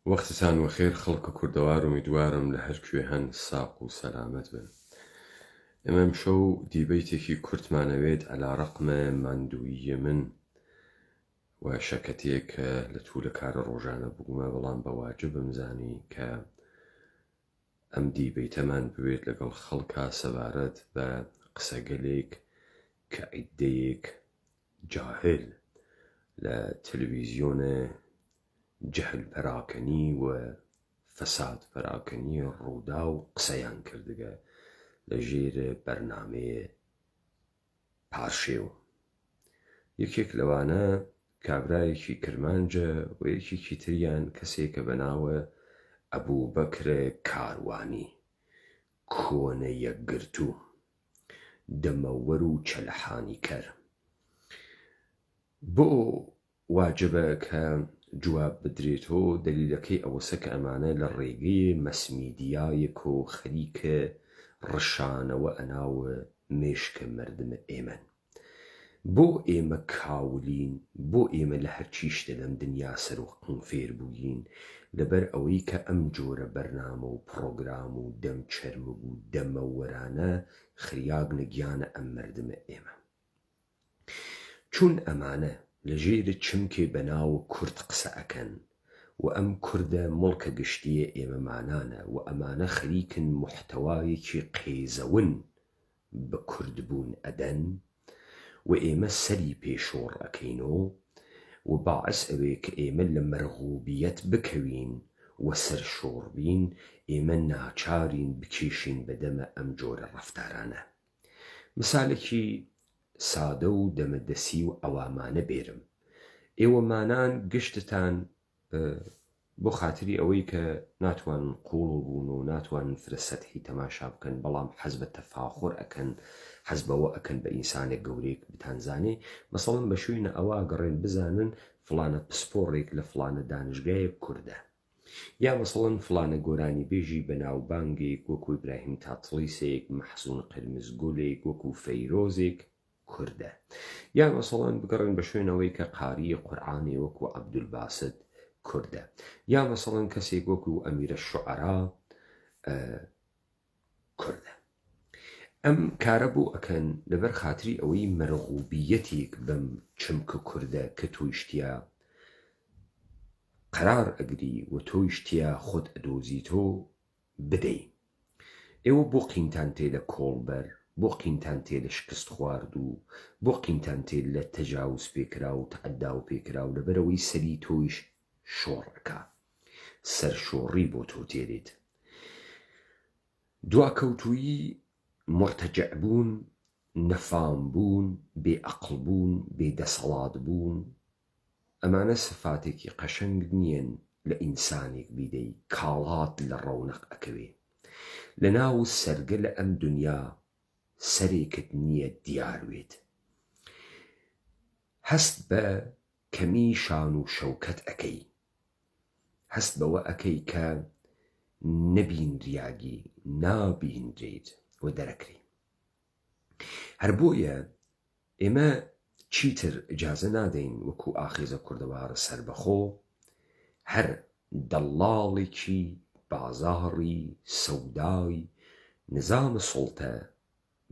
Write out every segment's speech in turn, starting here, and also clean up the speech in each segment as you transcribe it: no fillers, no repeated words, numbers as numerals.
وەختتان وەخێر خەڵکە کوردەوار و میدوارم لە هەر کوێ هەن ساق و سەلامەت بن. ئێمە ئەمشەو دیبەیتێکی کورتمانەوێت ئەلا ڕەقمە ماندوویە من و شەکەتێک کە لە توو لە کارە ڕۆژانە بوومە، بەڵام بە واجبم زانی کە ئەم دیبەیتەمان بوێت لەگەڵ خەڵکا سەبارەت بە قسەگەلێک کە عیدەیەک جاهل لە تەلەڤیزیۆنە جەهل پەراکەنی و فەساد پەراکەنی ڕوودا و قسەیان کردگە لە ژێر بەرنامەیە پارشێو. یەکێک لەوانە کابرایەکی کرمانجە و یەکێکی تریان کەسێکە بەناوە ئەبووبەکرە کاروانی، کۆنە یەکگرتوو، دەمەوەر و چەلەحانی کەر. بۆ واجبە کە جواب بدرێتەوە دەلیلەکەی ئەوەسە کە ئەمانە لە ڕێگەی مەسمیدیایەک و خەریکە ڕشانەوە ئەناوە مێشکە مردمە ئێمەن. بۆ ئێمە کاولین، بۆ ئێمە لە هەرچی شتە لەم دنیا سەر و قنفێر بووین لەبەر ئەوەی کە ئەم جۆرە بەرنامە و پرۆگرام و دەم چەرمە و دەمەوەرانە خریاگنە گیانە ئەم مردمە ئێمە. چون ئەمانە لە ژێرە چمکێ بەناو کورد قسە ئەکەن و ئەم کوردە مڵکە گشتیە ئێمەمانانە و ئەمانە خەریکن محتەوایەکی قێزەون بە کوردبوون ئەدەن و ئێمە سەری پێشۆڕ ئەکەینەوە و باعث ئەوێ کە ئێمە لە مەرغوبیەت بکەوین و سەرشۆڕ بین، ئێمە ناچارین بکێشین بەدەمە ئەم جۆرە ڕەفتارانە. مثالێکی سادە و دەمەدەسی و ئەوامانە بێرم. ئێوەمانان گشتتان بۆ خاتری ئەوەی کە ناتوانن قوڵ بوون و ناتوانن فرەسەتی تەماشا بکەن، بەڵام حەز بە تەفاخر ئەکەن، حەز بەوە ئەکەن بە ئینسانێک گەورەیەک بتانزانێ. مەسەڵەن بە شوێنە ئەوە گەڕێن بزانن فلانە پسپۆڕێک لە فلانە دانشگایەک کوردە، یا مەسەڵەن فلانە گۆرانی بێژی بەناوبانگێک وەکو ئیبراهیم تاتڵیسێک، مەحسوون قرمزگولێک وەکو فەیرۆزێک کوردە، یا مەسەڵەن بگەڕێن بە شوێنەوەی کە قاریە قورعانی وەکو عەبدولباست کوردە، یا مەسەڵەن کەسێک وەکو ئەمیرە شوعەرا کوردە. ئەم کارە بۆ ئەکەن لەبەر خاتری ئەوەی مەرغوبیەتێک بەم چمکە کوردە کە تۆیشتیا قرار ئەگری و تۆیشتیا خۆت ئەدۆزیتۆ بدەی. ئێوە بۆ قینتان تێ لە کۆڵبەر، بۆ قینتان تێ لە شکست خوارد و بۆ قینتان تێ لە تەجاوز پێکرا و تەعەدا و پێکرا و لەبەرەوەی سەری تۆیش شۆڕەکە، سەرشۆڕی بۆ تۆ تێرێت. دواکەوتوویی، مرتەجع بوون، نەفام بوون، بێعەقڵ بوون، بێدەسەڵات بوون، ئەمانە سفاتێکی قەشەنگ نیەن لە ئینسانێک بیدەی، کاڵات لە ڕەونەق ئەکەوێ. لە ناو سەرگە لە ئەم دنیا سەرێکت نییە دیاروێت. هەست بە کەمی شان و شەوکەت ئەکەی، هەست بەوە ئەکەی کە نەبینریاگی، نابیندرێت و دەرەکری. هەر بۆیە ئێمە چیتر ئیجازە نادەین وەکو ئاخێزە کوردەوارە سەربەخۆ هەر دەڵاڵێکی بازاڕی سەودای نظامە سوڵتە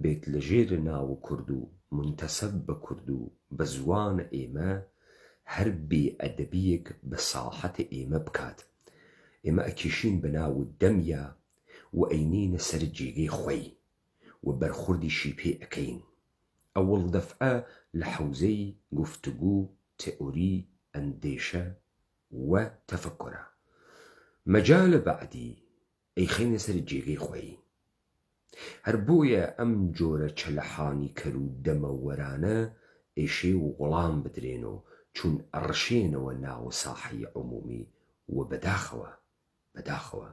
بێت لە ژێر ناو کورد و منتەسەب بە کورد و بە زوانە ئێمە هەر بێئەدەبیەک بە ساحەتە ئێمە بکات. ئێمە ئەکیشین بەناو دەمیا و ئەینینە سەر جێگەی خۆی و بەرخوردیشی پێ ئەکەین. ئەوڵ دەفعە لە حەوزەی گوفتوگو، تئۆری، ئەندێشە و تەفەکورە. مەجالە بەعدی ئەیخێنە سەر جێگەی خۆی. هەر بۆیە ئەم جۆرە چەلەحانی کەر و دەمەوەرانە ئێشێ و وەڵام بدرێنەوە، چون ئەڕشێنەوە ناوە ساحەی عمومی و بەداخەوە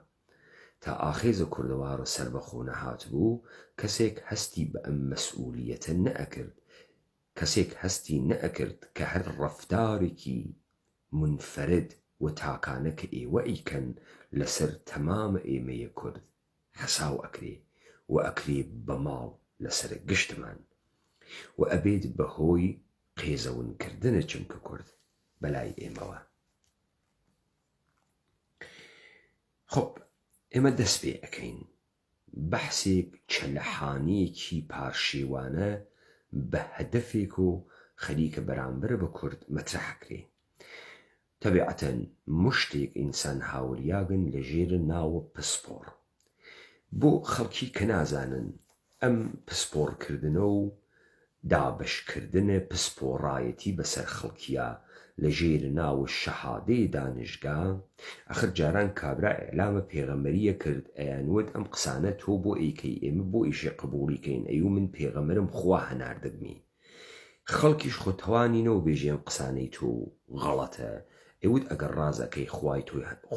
تا ئاخێزە کوردەوارە سەربەخۆ نەهات بوو، کەسێک هەستی بە ئەم مەسئولیەتە نەئەکرد، کەسێک هەستی نەئەکرد کە هەر ڕەفتارێکی منفەرد و تاکانە کە ئێوە ئەیکەن لەسەر تەمامە ئێمەیە کورد حەساو ئەکرێ و ئەکرێ بە ماڵ لەسەر گشتمان و ئەبێت بەهۆی قێزەونکردنە چمکە کورد بەلای ئێمەوە. خۆ ئێمە دەست پێ ئەەکەین بەحسێک چەلەحانەیەکی پارشێوانە بە هەدەفێک و خەریکە بەرامبەر بە کورد مەترەحەکرێ. تەبیعەتەن مشتێک ئینسان هاوریاگن لە ژێرە ناوە پسپۆڕ. بۆ خەڵکی کە نازانن ئەم پسپۆڕکردنە و دابشکردنە پسپۆڕایەتی بەسەر خەڵکیە لە ژێرە ناوە شەهادەی دانشگا، ئەخر جاران کابرا ئێلامە پێغەمبەریە کرد ئەیانوت ئەم قسانە تۆ بۆ ئەیکەی ئێمە بۆ ئیشی قبوڵیکەین ئەیوو من پێغەمبەرم خوا هەناردەگمی. خەڵکیش خۆتەوانینەوە بێژێ ئەم قسانەی تۆ غەڵەتە. ئەوت ئەگەر ڕازەکەی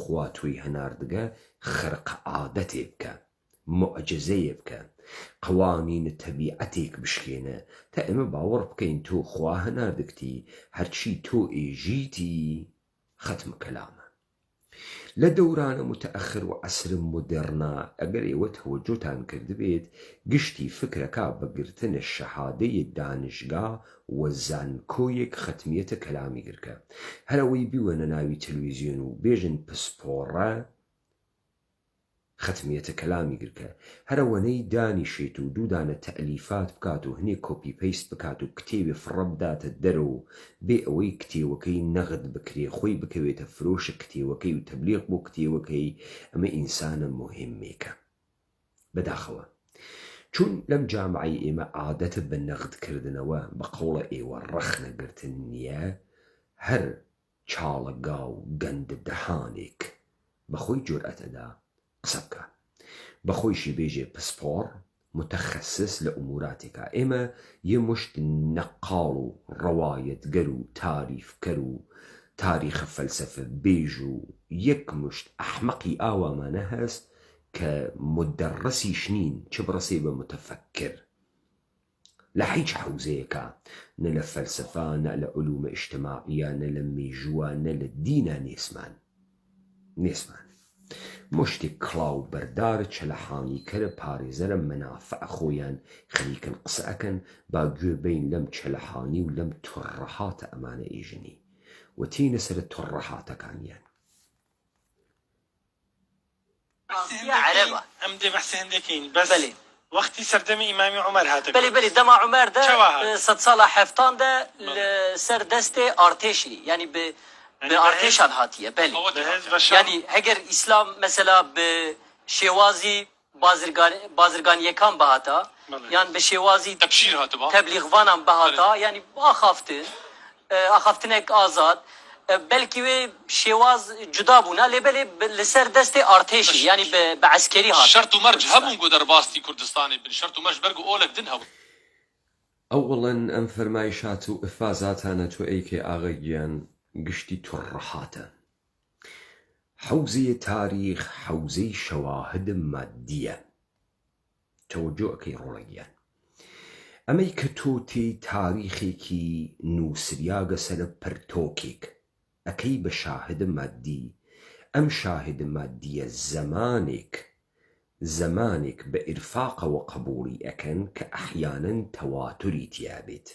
خوا تۆی هەناردگە خەرق عادەتێ بکە، مۆعجزەیە بکە، قوانینە تەبیعەتێک بشکێنە تا ئێمە باوەڕ بکەین تۆ خوا هەناردگتی هەرچی تۆ ئێژیتی ختم کەلامە. لە دەورانە متەئەخر و عەسرە مۆدێڕنا ئەگەر ئێوە تەوەجۆتان کردبێت گشتی فکرەکە بەگرتنە شەهادەی دانشگا و زانکۆیەک ختمیەتە کەلامی گرکە. هەرەوەی بیوەنە ناوی تەلەڤیزیۆن و بێژن پسپۆڕە ختمیەتە کەلامی گرکە. هەرەوەنەی دانیشێت و دوودانە تەئەلیفات بکات و هەنێ کۆپی پەیست بکات و کتێبێ فڕە بداتە دەرەوە بێ ئەوەی کتێوەکەی نەغد بکرێ خۆی بکەوێتە فرۆشە کتێوەکەی و تەبلیغ بۆ کتێوەکەی. ئەمە ئینسانە مهمێکە. بەداخەوە چون لەم جامعەی ئێمە عادەتە بە نەغدکردنەوە بە قەوڵە ئێوە ڕەخنەگرتن نییە، هەر چاڵەگا و گەندە دەهانێک بەخۆی جورئەتەدا قسە بکە، بەخۆیشی بێژێ پسپۆڕ متەخەسس لە ئوموراتێکە. ئێمە یە مشت نەقاڵ و ڕەوایەتگەر و تاریفکەر و تاریخە فەلسەفە بێژ و یەک مشت ئەحمەقی ئاوامانە هەست کە مدەڕەسیش نین چ بڕەسێ بە متەفەکر لە هیچ حوزەیەکە، نە لە فەلسەفە، نە لە علومە ئیجتیماعیە، نە لە مێژووە، نە لە دینە نێسمان. مشتێک کڵاو بەردارە چەلەحانیکەرە پارێزەرە مەنافع خۆیان خەریکن قسە ئەکەن با گوێبین لەم چەلەحانی و لەم تڕەهاتە ئەمانە ئێژنی و تینە سەر تڕەهاتەکانیان. عربة ام دي بحث هندكين بس بلي وقتي سردمي امامي عمر هاتك بلي دما عمر ده صد صالة حفتان ده سر دست ارتشي يعني بارتش هاتيه بلي يعني هجر اسلام مثلا بشوازي بازرگان يكان بهاتا يعني بشوازي تبشير هاتبا تبلیغ وانم بهاتا يعني آخافتنك آزاد بلکه شواز جدا بونا لبلی لسر دست ارتشی یعنی به عسکری هات شرط و مرج همون قدر باستی کردستانی بن شرط و مرج برگو اولک دن هبون. اولا ام فرمایشات و افازاتانە تۆ ئەیکێ ئاغەگیان گشتی تڕەهاتە. حوزەی تاریخ حوزەی شەواهد مادیە. تەوەجۆ ئەکەی ڕۆڵەگیان ئەمەی کە تۆ تێی تاریخێکی نووسریاگە سەرە پەرتۆکێک ئەکەی بە شاهد مادی. ئەم شاهد مادیە زەمانێک بە ئیرفاقەوە قبوڵی ئەکەن کە ئەحیانەن تەواتوری تیابێت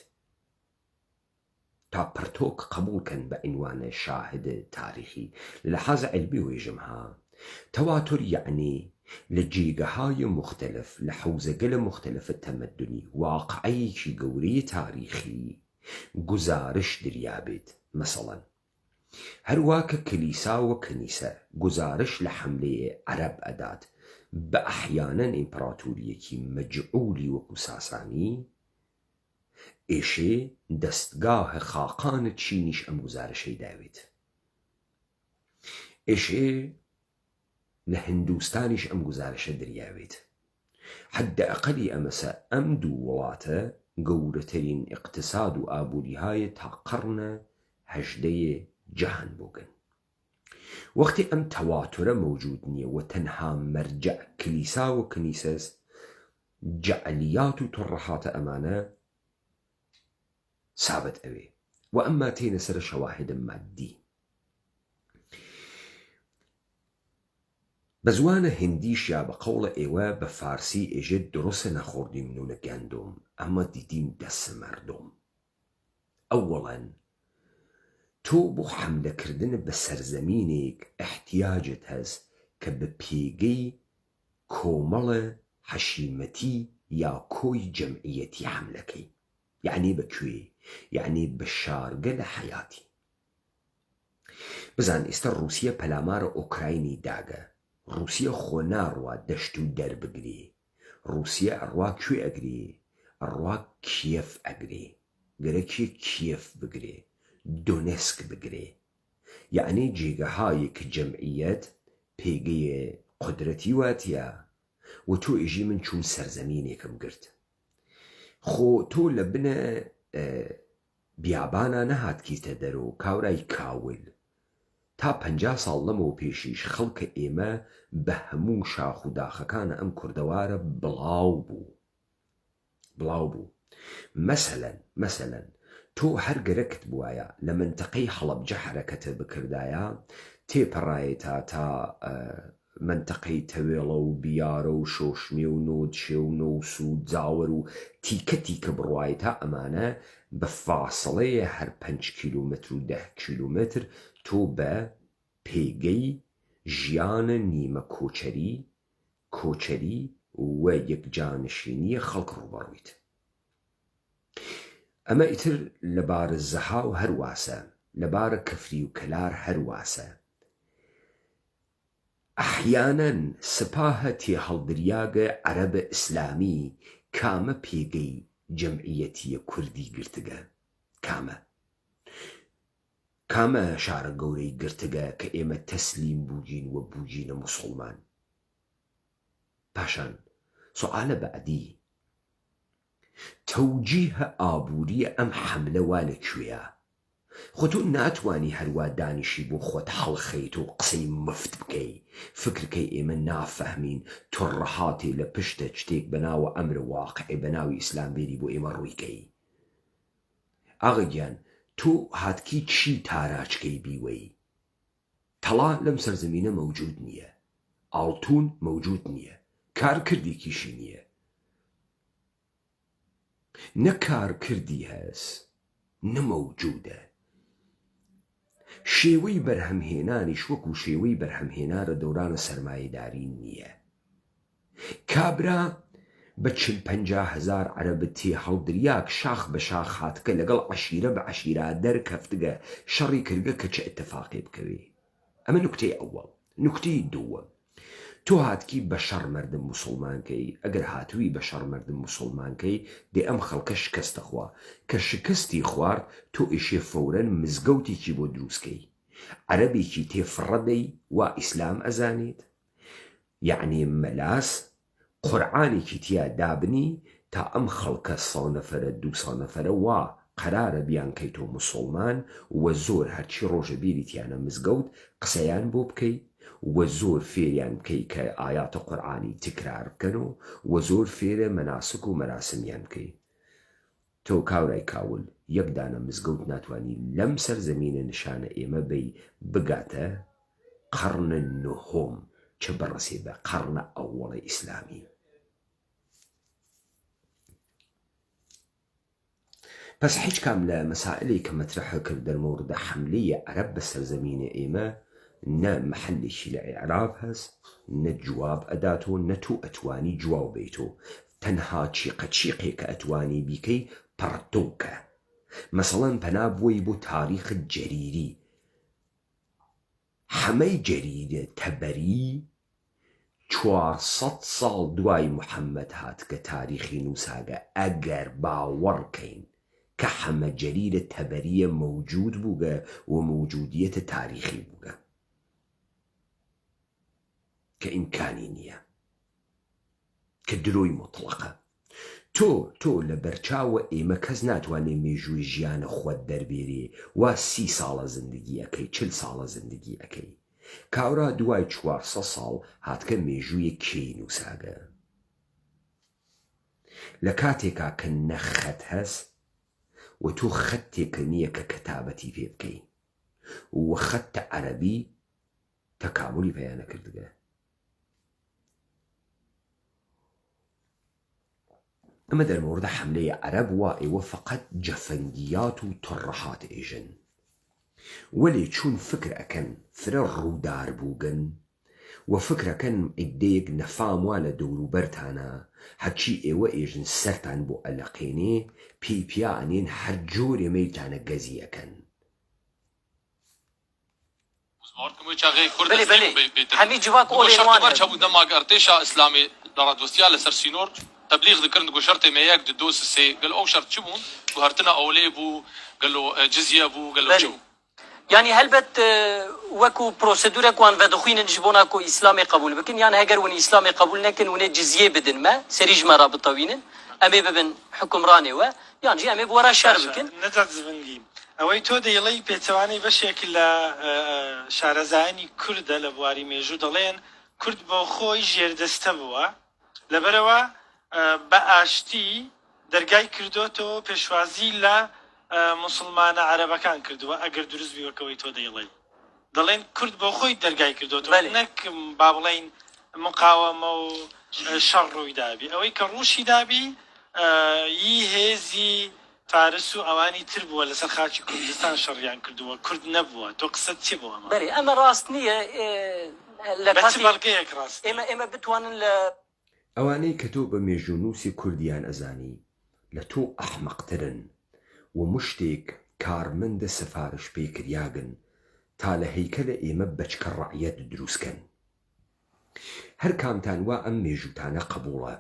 تا پەرتۆک قبولکەن بە عنوانە شاهد تاریخی. لە حەزە عیلمی وێژمها تەواتر یعنی لە جێگەهای مختلف لە حوزەگەلە مختلفە تەمەدنی واقعەیەکی گەورەی تاریخی گزارش دریابێت. مەسەڵەن هەروە کە کلیسا و کەنیسە گزارش لە حملەیە عەرەب ئەدات بە ئەحیانەن ئیمپراتۆریەکی مەجعولی وەکو ساسانی، ئێشێ دەستگاهە خاقانە چینیش ئەم گزارشەی داوێت، ئێشێ لە هندوستانیش ئەم گزارشە دریاوێت. حەدە ئەقەلی ئەمەسە ئەم دوو وڵاتە گەورەترین ئیقتساد و ئابووریهایە تا قەڕنە هەژدەیە جەهان بووگن. وەختی ئەم تەواترە مەوجود نییە و تەنها مەرجع کلیسا و کەنیسەس، جەعلیات و تڕەهاتە ئەمانە سابت ئەوێ و ئەمما تێنە سەر شەواهدە مادی. بە زوانە هندیش یا بە قەوڵە ئێوە بە فارسی ئێژێت دروسە نەخۆردی منونە گەندۆم ئەمە دیدین دەسە مەردۆم. ئەوەڵەن تۆ بۆ حەملەکردن بە سەرزەمینێک احتیاجت هەست کە بە پێگەی کۆمەڵە حەشیمەتی یا کۆی جەمعیەتی حملەکەی. یعنی بەکوێ؟ یعنی بە شارگە لە حەیاتی. بزان ئێستا رووسیە پەلامارە ئۆکراینی داگە. رووسیە خۆ ناڕوا دەشت و دەربگرێ. رووسیە ئەڕوا کوێ ئەگرێ؟ ئەڕوا کیەف ئەگرێ. گەرەکی کیەف بگرێ، دۆنێسک بگرێ. یعنی جێگەهایەک جەمعیەت پێگەیە قودرەتی واتیە و تۆ ئێژی من چوون سەرزەمینێکم گرت. خۆ تۆ لە بنە بیابانە نەهاتکیتە دەرەوە کاورای کاول. تا 50 ساڵ لەمەوە پێشیش خەڵکە ئێمە بە هەموو شاخ و داخەکانە ئەم کوردەوارە بڵاو بوو. مەسەلەن تۆ هەر گەرەکت بوایە لە منتەقەی هەڵەبجە حرەکەتە بکردایە تێپەڕایەتە تا منتەقەی تەوێڵە و بیارە و شۆشمێ و نۆدشێ و نەوس و جاوەر و تیکە بڕوایەتە ئەمانە بە فاسڵەیە هەر 5 کیلومتر و 10 کیلومتر تۆ بە پێگەی ژیانە نیمە کۆچەری و یەکجانشینیە خەڵک ڕوبەڕوویت. ئەمە ئیتر لەبارە زەها و هەرواسە، لەبارە کەفری و کەلار هەرواسە. ئەحیانەن سپاهە تێهەڵدریاگە عەرەبە ئیسلامی کامە پێگەی جەمعیەتیە کوردی گرتگە؟ کامە شارە گەورەی گرتگە کە ئێمە تەسلیم بووجین و بووجینە موسڵمان؟ پاشان سوالە بەعدی، تەوجیهە ئابووریە ئەم حەملە وا لەکوێیە؟ خۆ تۆ ناتوانی هەروە دانیشی بۆ خۆت هەڵخەیت و قسەی مفت بکەی، فکرکەی ئێمە نافەهمین تڕەهاتێ لە پشتە شتێک بەناوە ئەمرە واقعێ بەناوی ئیسلامبێری بۆ ئێمە ڕوویکەی. ئاغا گیان تۆ هاتکی چی تاراچکەی بیوەی؟ تەڵا لەم سەرزەمینە مەوجود نییە، ئاڵتون مەوجود نییە، کارکردێکیشی نییە. نە کارکردی هەست، نەمەوجودە. شێوەی بەرهەمهێنانیش وەکو شێوەی بەرهەمهێنارە دەورانە سەرمایەداری نییە. کابرا بە 40-50 هەزار عەرەبە تێ هەڵدریاک شاخ بە شاخ هاتکە لەگەڵ عەشیرە بە عەشیرە دەرکەفتگە شەڕی کردگە کە چه ئەتەفاقێ بکەوێ. ئەمە نوکتەی ئەوەڵ. نوکتەی دووەم، تۆ هاتکی بە شەڕ مەردم موسڵمانکەی. ئەگەر هاتووی بە شەڕ مەردم موسڵمانکەی دێ ئەم خەڵکە شکستە خوا، کە شکستی خوارد تۆ ئیشێ فەورەن مزگەوتێکی بۆ دروستکەی، عەرەبێکی تێفڕەدەی وا ئیسلام ئەزانێت، یعنی مەلاس قورعانێکی تیا دابنی تا ئەم خەڵکە 100 نەفەرە 200 نەفەرە وا قەرارە بیانکەی تۆ موسڵمان و زۆر هەرچی ڕۆژە بیریتیانە مزگەوت قسەیان بۆ بکەی و زۆر فێریان بکەی کە ئاياتە قورعانی تکرار بکەن و زۆر فێرە مەناسک و مەراسمیان بکەی. تۆ کاورای کاول یەک دانە مزگەوت ناتوانی لەم سەرزەمینە نیشانە ئێمە بەی بگاتە قەڕنە نۆهۆم چه بەڕەسێ بە قەڕنە ئەووەڵی ئیسلامی. پس هیچ کام لە مەسائلەی کە مەترەحە کرد دەرمەوردە حەملەی عەرەب بە سەرزەمینە ئێمە نە محلێکی لە ئیعراب هەست، نە جواب ئەداتۆ، نە تۆ ئەتوانی جواب بیتۆ. تەنها چیقەچیقێک کە ئەتوانی بیکەی پەڕتۆکە. مەسەڵەن پەنا بۆی بۆ تاریخ جەریری. حەمەی جەریرە تەبەری 400 ساڵ دوای محەممەد هات کە تاریخی نووساگە. ئەگەر باوەڕکەین کە حەمە جەریرە تەبەریە مەوجود بووگە و مەوجودیەتە تاریخی بووگە، کە ئیمکانی نییە، کە درۆی مطلقە. تۆ لە بەرچاوە ئێمە کەس ناتوانێ مێژووی ژیانە خۆت دەربێرێ وا 30 ساڵە زندگی ئەەکەی، 40 ساڵە زندگی ئەەکەی. کاورا دوای 400 ساڵ هاتکە مێژوویە کێی نووساگە. لە کاتێکا کە نەخەت هەست و تۆ خەتێکە نییە کە کەتابەتی پێ بکەی و خەتە عەرەبی تەکاملی پێیانە کردگە. ئەمە دەرمەوردە حەملەی عەرەب وا ئێوە فەقەت جەفەنگیات و تڕەحات ئێژن، وەلێ چوون فکر ئەکەن فرە ڕوودار بووگن و فکرەکەن عیدەیەک نەفام وا لە دەوروبەرتانە هەرچی ئێوە ئێژن سەرتان بۆ ئەلەقێنێ پێی پیا ئەنێن هەر جۆرێ مەیتانە گەزیەکەن. هەمی جواب ئۆڵێوان چەبوو دەماگ ئەرتێشا ئیسلامی لە ڕادوەستیا لەسەر سینۆر تبلیغ دەکردن گو شەرتێ مەیەک دۆ سێ گەل ئەو شەرت چ بوون گو هەرتنە ئەولێ بوو گەلۆ جزیە بوو گەلۆ چ بوو يعني هلبت وكو بروسيدورك وان فدخوين جبونا كو اسلامي قبول بكن يعني هجر وني اسلامي قبول نكن وني جزيه بدن ما سريج ما رابطوين امي ببن حكم راني و يعني جي امي بورا شهر بكن نزات زبنگی اوی تو دیلی پیتوانی بشیک ل شارزانی کرد لبواری میجود دلین کرد با خوی جردسته بوا لبروا باشتی درگای کردو تو پیشوازی ل مسلمان عربکان کردووە ئەگەر دروست بیوەکەوەی تۆ دەیڵێ دەڵێن کورد بۆ خۆی دەرگای کردوەوە نەک با بڵێن مقاوەمە و شەڕ ڕووی دابی ئەوەی کە ڕووشی دابی یی هێزی فارس و ئەوانی تر بووە لەسەر خاچی کوردستان شەڕیان کردووە کورد نەبووە تۆ قسەت چی بووە بەڵێ ئەمە ڕاست نییە بەچ بەڵگەیەک ڕاست ئێمە بتوانن لە ئەوانەی کە تۆ بە مێژوونووسی کوردیان ئەزانی لە تۆ ئەحمەقترن و مشتێک کارمەندە سەفارش پێکریاگن تا لە هەیکەلە ئێمە بەچکە ڕەعیەت دروستکەن. هەر کامتان وا ئەم مێژوتانە قبوڵە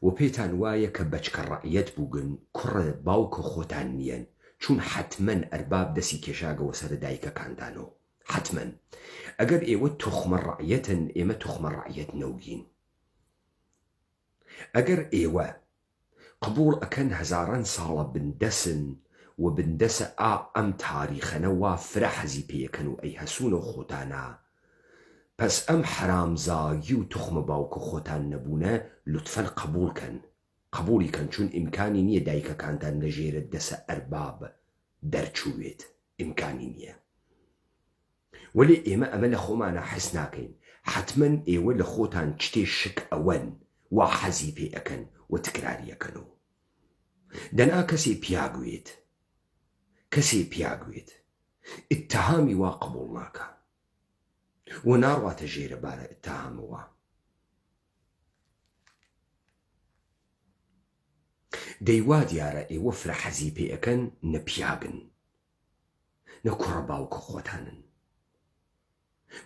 و پێتان وایە کە بەچکە ڕەعیەت بووگن کوڕە باوکە خۆتان نیەن چون حتمەن ئەرباب دەسی کێشاگەوە سەر دایکەکاندانەوە حتمەن ئەگەر ئێوە توخمە ڕەعیەتن ئێمە توخمە ڕەعیەت نەوگین. ئەگەر ئێوە قبول ئەکەن هەزاران ساڵە بندەسن و بندەسە ئەم تاریخەنە وا فرە حەزی پێیەکەن و ئەی هەسوونە خۆتانە پس ئەم حرامزاگی و توخمە باوکە خۆتان نەبوونە لوتفەن قبولی کەن چون ئیمکانی نییە دایکەکانتان لە ژێرە دەسە ئەرباب دەرچووێت ئیمکانی نییە. وەلێ ئێمە ئەمە لە خۆمانە حەز ناکەین حتمەن ئێوە لە خۆتان شتێ شک ئەوەن وا حەزی پێ ئەکەن و تکراریەکەنەوە. دەنا کەسێ پیاگوێت ئیتتهامی وا قبوڵ ناکە و ناڕواتە ژێرە بارە ئیتتهامەوە. دەیوا دیارە ئێوە فرە حەزی پێ ئەکەن نەپیاگن نە کوڕە باوکە خۆتانن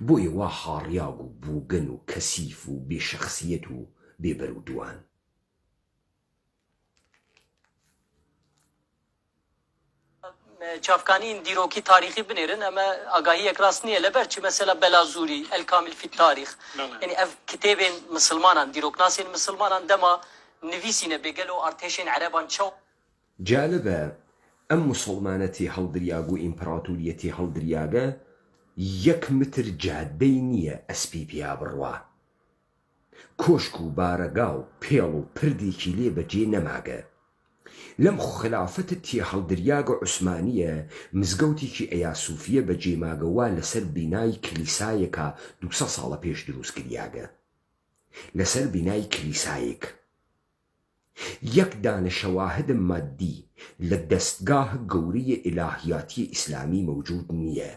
بۆ ئێوە هاڕیاگ و بووگەن و کەسیف و بێشەخسیەت و بێبەرودوان. چافکانین دیروکی تاریخی بنێرن ئەمە ئاگاهیەک ڕاست نییە لەبەر چی مەسەلا بەلازوری الکامل فی التاریخ یعنی ئەف کتێبێن مسلمانان دیرۆکناسین مسلمانان دەما نویسینە بێگەل و ئارتێشێن عەرەبان چەو جالبە ئەم مسلمانەتی هەڵدریاگ و ئیمپراتوریەتی هەڵدریاگە 1 متر جادەی نییە ئەسپی پیا بڕوا کۆشک و بارەگا و پێڵ و پردێکی لێ بەجێ نەماگە. لەم خلافەتتی هەڵدریاگە عوسمانیە مزگەوتێکی ئەیاسوفیە بەجێ ماگەوا لەسەر بینای کلیسایەکە 200 ساڵە پێش دروست کریاگە لەسەر بینای کلیسایەک. 1 دانە شەواهد مادی لە دەستگاه گەورەی ئیلاهیاتی ئیسلامی مەوجود نییە.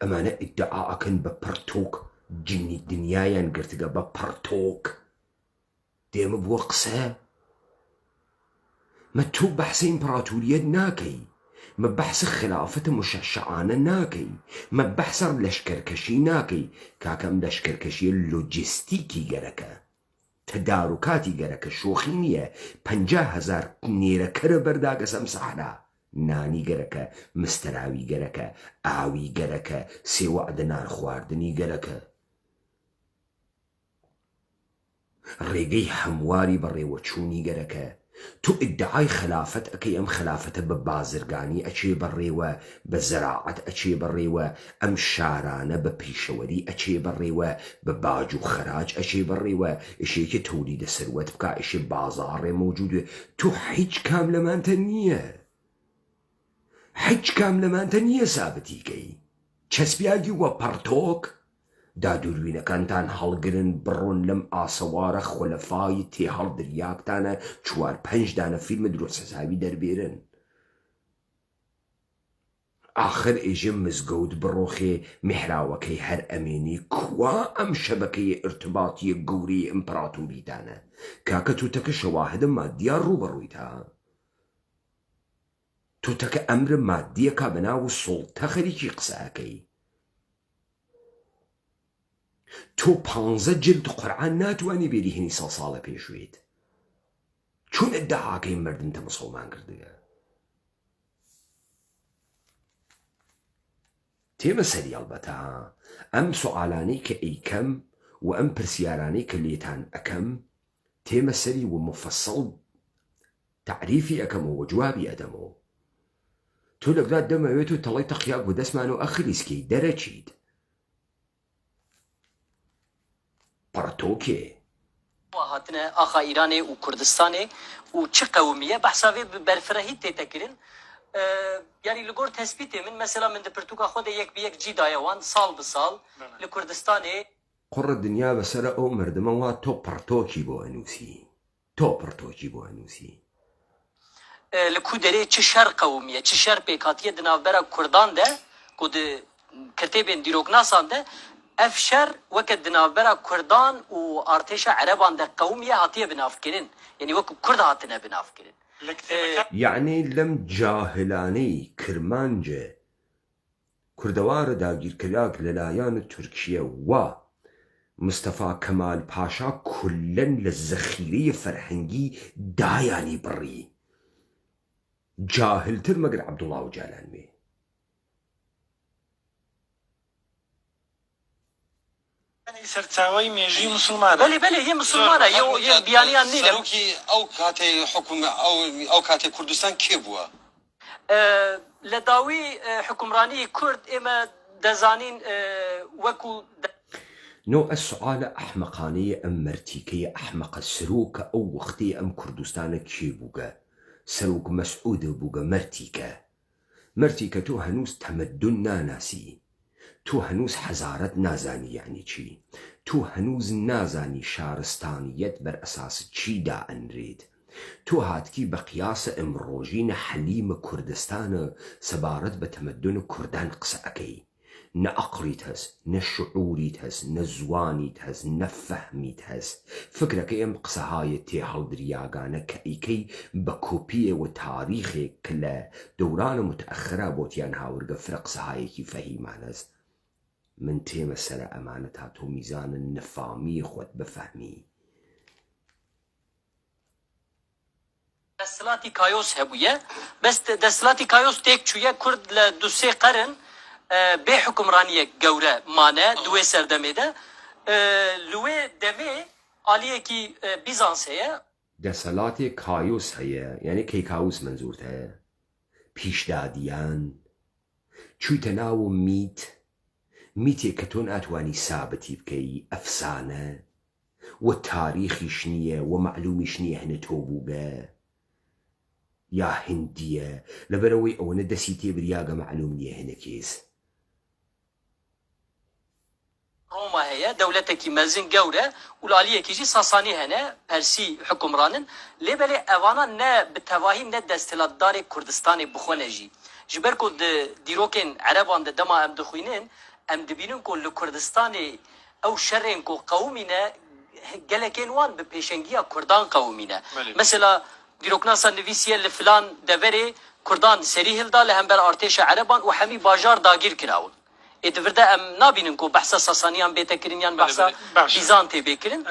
ئەمانە ئیدعا ئەکەن بە پەرتۆک جنی دنیایان گرتگە بە پەرتۆک. دێمە بووە قسە مە تۆ بەحسە ئیمپراتوریەت ناکەی مە بەحسە خلافەتە مشەشعانە ناکەی مە بەحسە لەشکەرکەشی ناکەی کاکەم لەشکەرکەشیە لۆجیستیکی گەرەکە تەدارۆکاتی گەرەکە شۆخی نییە 50,000 نێرەکەرە بەرداگە سەم سەحرا نانی گەرەکە مستەراوی گەرەکە ئاوی گەرەکە سێوەعدە نان خواردنی گەرەکە ڕێگەی هەمواری بەڕێوەچوونی گەرەکە. تو ئیدعای خلافەت ئەەکەی ئەم خلافەتە بە بازرگانی ئەچێ بەڕێوە بە زەراعەت ئەچێ بەڕێوە ئەم شارانە بە پیشەوەری ئەچێ بەڕێوە بە باج و خەراج ئەچێ بەڕێوە ئیشێکی تۆلیدە سەروەت بکە ئیشێ بازاڕێ مەوجودێ. تو هیچ کام لەمانتە نییە سابتیکەی چەسپیاگی وە پەرتۆک دادوروینەکانتان هەڵگرن بڕۆن لەم ئاسەوارە خۆلەفای تێ هەڵدریاکتانە 4-5 دانە فیلمە درۆسەزاوی دەربێرن. آخر ئێژێ مزگەوت بڕۆخێ میحراوەکەی هەر ئەمێنی کوا ئەم شەبەکەی ئرتباطیە گەورەی ئیمپراتۆریدانە کاکە تووتەکە شەواهدە مادیە ڕوبەڕوویتە تووتەکە ئەمرە مادیەکە بەناو سوڵتە خەریکی قسەکەی تۆ 15 جلد قورعان ناتوانی بێری هێنی ساڵە پێشوێت چون ئەدعاکەی مردنتە مسڵمان کردگە تێمە سەری ئەڵبەتە ئەم سوالانەی کە ئەیکەم و ئەم پرسیارانەی کە لێتان ئەەکەم تێمە سەری و مفەسەڵ تعریفی ئەەکەمەوە و جوابی ئەدەمەوە تۆ لەگرات دەمەوێت و تەڵی تەقیاک و دەستمان و ئەخلیسکەی دەرەچیت پڕتۆکێ هاتنە ئاخا ئیرانێ و کوردستانێ و چ قەومیە بەحساوێ بەرفرەهی تێتەکردن يعني لگور تثبیت من مثلا من دپرتوکا خود یک به یک جی دایوان سال به سال لکردستان قڕ دنیا بەسەر ئەو مردمەوە تۆ پڕتۆکی بۆ ئەنووسی تۆ پڕتۆکی بۆ ئەنووسی لکو دەرێ چ شەر قەومیە چ شەر پێکاتیە دناوبەرە کوردان دە کو کتێبێن دیرۆکناسان دە ئەف شەر وەکە دناوبەرە کوردان و ئارتێشە عەرەبان دە قەومیە هاتیە بنافکردن یعنی وەکو کورد هاتنە بنافکردن یعنی لەم جاهلانەی کرمانجە کوردەوارە داگیرکراک لەلایەن تورکیە وا مستەفا کەمال پاشا کولەن لە زەخیرەی فەرهەنگی دایانی بڕی جاهلتر مەگەر عەبدوڵڵا و جالانمێ سەرچاوەی مێژوی مسلمانە بەێ بەێ یە مسلمانە یە بیانیان نی سەرۆکی ئەو کاتەی حکوم ئەو کاتێک کوردستان کێ بووە لە داوی حکومڕانی کورد ئێمە دەزانین وەکو نۆ ئەسعالە ئەحمەقانەیە ئەم مەرتیکەیە ئەحمەقە سەرۆکە ئەو وەختەی ئەم کوردستانە کێ بووگە سەرۆک مەسعودە بووگە مەرتیکە تۆ هەنووس تەمەدون ناناسی تۆ هەنووس حەزارەت نازانی یعنی چی تۆ هەنووز نازانی شارستانیەت بەر ئەساس چیدا ئەنرێت تۆ هاتکی بە قیاسە ئەمڕۆژینە حەلیمە کوردستانە سەبارەت بە تەمەدون کوردان قسە ئەەکەی نە ئەقڵیت هەست نە شعوریت هەست نە زوانیت هەست نە فەهمیت هەست فکرەکەی ئەم قسەهایە تێ هەڵدریاگانە کە ئیکەی بە کۆپیەوە تاریخێک کە لە دەورانە متەئەخرا بۆتیان هاورگە فرە قسەهایەکی فەهیمان هەست من تێمە سەرە ئەمانە تا تۆ میزانە نەفامی خۆت بفەهمی دەسەڵاتی کایۆس هەبوویە بەس دەسەڵاتی کایۆس تێک چوویە کورد لە دوسێ قەرن بێ حکومڕانیەک گەورە مانە دوێ سەردەمێدە لوێ دەمێ ئالیەکی بیزانس هەیە دەسەڵاتی کایۆس هەیە یعنی کەیکاوس منزورت هەیە پیشدادیان چوویتە ناو میتێک کە تۆ ناتوانی سابەتی بکەی ئەفسانە و تاریخیش نییە و معلومیش نییە هەنە تۆ بووگە یا هندیە لەبەرەوەی ئەوەنە دەسی تێبریاگە معلوم نییە هەنە کێس ڕۆما هەیە دەولەتێکی مەزن گەورە ولالیەکیژی ساسانی هەنە پەرسی حکومڕانن لێبەرێ ئەوانە نە بتەواهی نە دەستهێڵاتدارێک کوردستانی بخۆنەژی ji ber ku di dîrokên Ereban de dema em dixwînin em dibînin ku li Kurdistanê ew şerên ku qewmîne gelekên wan bi pêşengiya Kurdan qewmîne mesela dîroknasa nivîsiye li filan deverê Kurdan serî hilda li hember artêşa Ereban û hemî bajar dagîr kirawin ê di vir de em nabînin ku behsa Sasaniyan bête kirin yan behsa Bîzantê bê kirin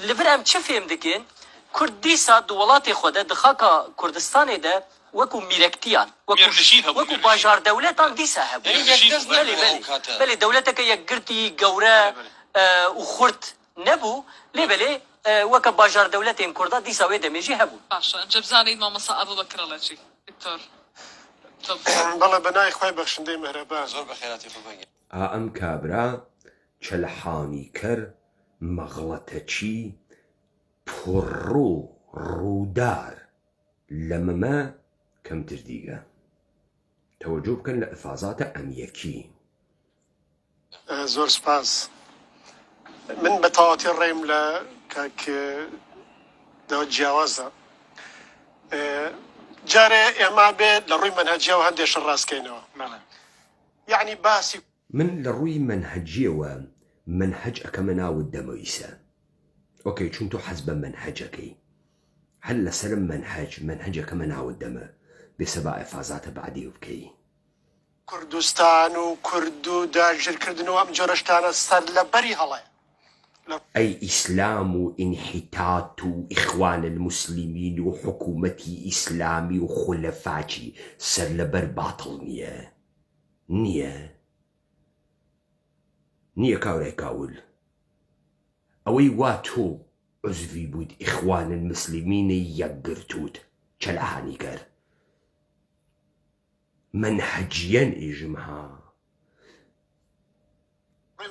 li vir em çi fêm dikin Kurd dîsa di welatê xwe de di xaka Kurdistanê de وەکو میرەکتیان وەکو باژار دەولەتان دیسا هەبوو بەێ دەولەتەکە یەکگرتی گەورە و خورد نەبوو لێبەلێ وەکە باژار دەولەتێن کووردا دیسا وێ دەمێژی هەبوو باشە ئەنجە بزانین مامەسا ئەبوبەکرەڵەچی دکتۆر بەڵێ بەنای خوای بەخشندەی مەهرەبان زۆر بەخێراتی خۆبەنگێ ئەم کابرا چەلەحانی کەر مەغڵەتەچی پڕڕوو ڕوودار لە مەمە کەمتر دیگە تەوەجۆ بکەن لە ئەفازاتە ئەم یەکی زۆر سپاس من بە تەواتی ڕێم لە کاک داوود جیاوازە جارێ ئێمە بێت لە ڕووی منهەجیەوە هەندێک ڕاستکەینەوە یعنی باسی من لە ڕووی منهەجیەوە منهەج ئەەکەمە ناوت دەمەویسە ئۆکەی چون تۆ حەز بە منهەجەکەی هەر لەسەرم منهەجەکەمە ناوت دەمە بێسەبا ئەفازاتە بعدی بکەی کوردستان و کورد و داگیرکردنەوە ئەم جۆرە شتانە سەر لەبەری هەڵەیە أي إسلام وانحطاط وإخوان المسلمين وحكومتي إسلامي وخلفاتي سر لبر باطل نية كاوري كاول أوي واتو عزفي بود إخوان المسلمين يقرتوت چلعاني كر منهجيا إجمها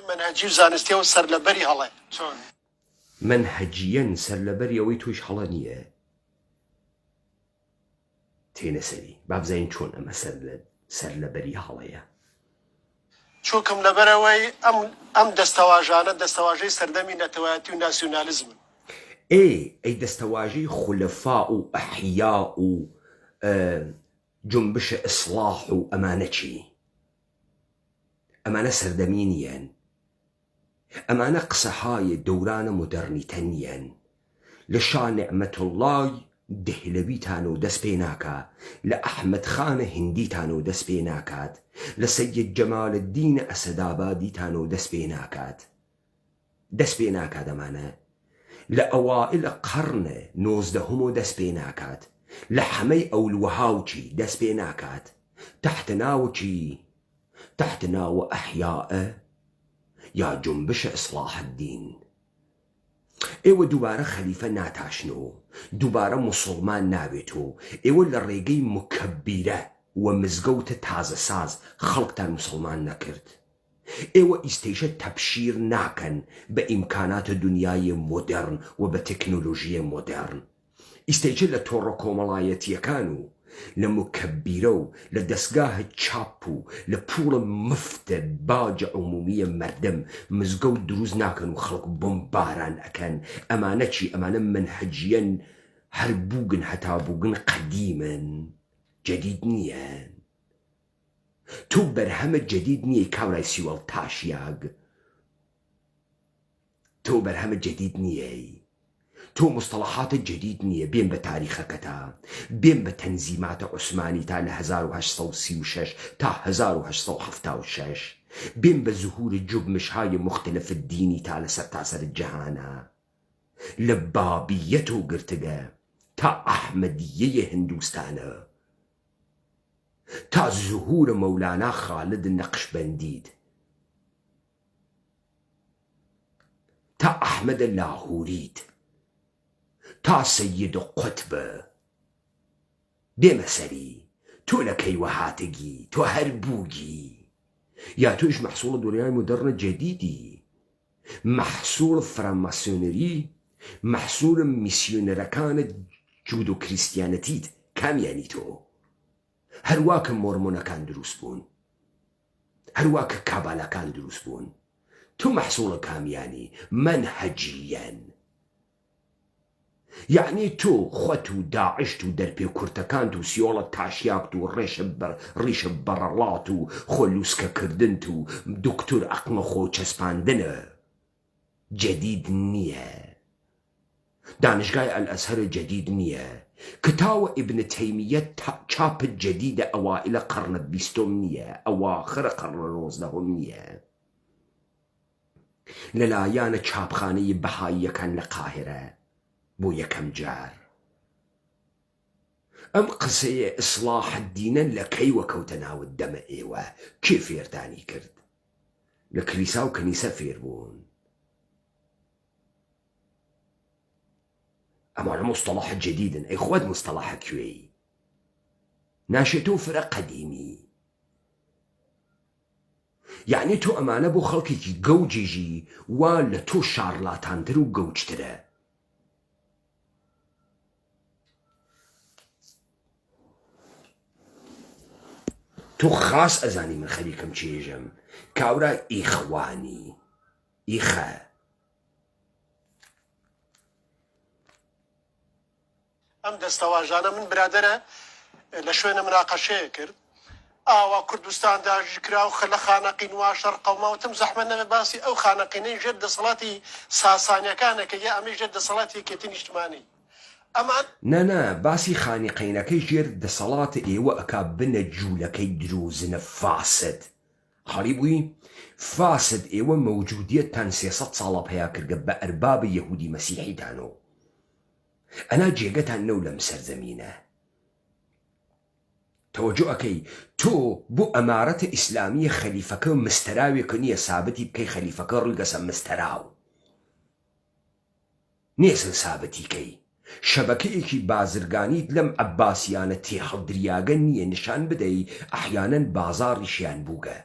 منهجی و زانستیەوە سەر لەبەری هەڵەیە منهجيا سر لبر أوي توش حلانية تێنە سەری با بزانین چۆن ئەمە سەر لەبەری هەڵەیە چووکم لەبەرەوەی ئەم دەستەواژانە دەستەواژەی سەردەمی نەتەوایەتی و ناسیۆنالیزمن ئەی دەستەواژەی خولەفا و ئەحیا و جنبشە ئیسلاح و ئەمانە چی ئەمانە سەردەمی نیەن ئەمانە قسەهای دەورانە مۆدەرنیتە نیەن لە شا نێعمەتوڵڵای دەهلەویتان و دەست پێ ناکا لە ئەحمەد خانە هیندیتان و دەست پێ ناکات لە سەید جەمالەددینە ئەسەدابادیتان و دەست پێ ناکات ئەمانە لە ئەوائل قەرنە نۆزدەهەم و دەست پێ ناکات لە حەمەی ئەولوەهاوچی دەست پێ ناکات تەحتە ناوچی تحت ناو أحياء يا جنبش إصلاح الدين ئێوە دووبارە خەلیفە ناتاشنەوە دووبارە مسلمان نابێتەوە ئێوە لە ڕێگەی مکەبیرە و مزگەوتە تازە ساز خەڵکتان مسلمان نەکرد ئێوە ئیستێشە تەبشیر ناکەن بە ئیمکاناتە دنیای مۆدەرن و بە تەکنۆلۆژیە مۆدەرن ئیستێجە لە تۆڕە کۆمەڵایەتیەکان و لە مکەبیرە و لە دەستگاهە چاپ و لە پوڵە مفتە باجە عمومیە مەردەم مزگەوت دروست ناکەن و خەڵک بۆمباران ئەکەن ئەمانە چی ئەمانە منهەجیەن هەر بووگن هەتا بووگن قەدیمن جەدید نییە تۆ بەرهەمە جەدید نییە کاورای سیوەڵ تاشیاگ تۆ بەرهەمە جەدید نییە تۆ مستەڵەحاتە جەدید نییە بێن بە تاریخەکەتا بێن بە تەنزیماتە عوسمانی تا لە 1836 تا 1876 بێن بە زهور جوبمشهای مختلف الدینی تا لە سەرتاسەر جەهانە لە بابیەت و گرتگە تا ئەحمەدیەیە هندوستانە تا زهور مەولانا خالد نەقشبەندید تا ئەحمەدە لاهوریت تا سەید قوتبە دێمە سەری تۆ لە کەیوە هاتگی تۆ هەر بووگی یا تۆش مەحسوڵە دنیای مۆدەرنە جەدیدی مەحسوڵ فراماسیۆنەری مەحسوڵە میسیۆنەرەکانە جود و کریستیانەتیت کامیانی تۆ هەروە کە مۆرمۆنەکان دروست بوون هەروە کە کابالەکان دروست بوون تۆ مەحسوڵە کامیانی منهەجیەن یعنی تۆ خۆت و داعشت و دەرپێ کورتەکانت و سیۆڵە تاشیاکت و ڕیشە بەڕەڵات و خۆلووسکەکردنت و دکتۆر ئەقمە خۆ چەسپاندنە جەدید نییە دانشگای ئەلئەزهەرە جەدید نییە کتاوە ئیبنە تەیمیە چاپت جەدیدە ئەوائلە قەرنە بیستۆم نییە ئەواخرە قەرنە نۆزدەهۆم نییە لەلایەنە چاپخانەی بەهاییەکان لە قاهرە بۆ یەکەم جار ئەم قسەیە ئیسلاح الدینە لە کەیوە کەوتە ناوت دەمە ئێوە کێ فێردانی کرد لە کلیسا و کەنیسە فێر بوون ئەمانە مستەڵەحە جەدیدن ئەی خۆت مستەڵەحە کوێی ناشێتەوە فرە قەدیمی یعنی تۆ ئەمانە بۆ خەڵکێکی گەوجێژی وا لە تۆ شارلاتانتر و گەوجترە تۆ خاس ئەزانی من خەریکم چێژم کاورا ئیخوانی ئیخە ئەم دەستەواژانە من برادەرە لە شوێنە مناقەشەیە کرد ئاوا کوردستان داژکرا و لە خانەقین وا شەرق قەوماوتم زەحمەت نەبێ باسی ئەو خانەقینەی ژێر دەسەڵاتی ساسانیەکانەکە یا ئەمەی ژێر دەسەڵاتی یەکێتی نیشتمانی ئەمان نەنا باسی خانیقینەکەی ژێر دەسەڵاتە ئێوە ئەکا بنە جوولەکەی دروزنە فاسد خەڵی بووی فاسد ئێوە مەوجودیەتتان 300 ساڵە پیا کردگە بە ئەربابە یەهودی مەسیحیدانەوە ئەنا جێگەتان نەو لەم سەرزەمینە تەوەجۆ ئەەکەی تۆ بۆ ئەمارەتە ئیسلامیە خەلیفەکە مستەراوێکە نییە سابەتی بکەی خەلیفەکە ڕوویگەسە مستەراو نێسن سابەتیکەی شەبەکەیەکی بازرگانیت لەم عەباسیانە تێهەڵدریاگە نییە نیشان بدەی ئەحیانەن بازاڕیشیان بووگە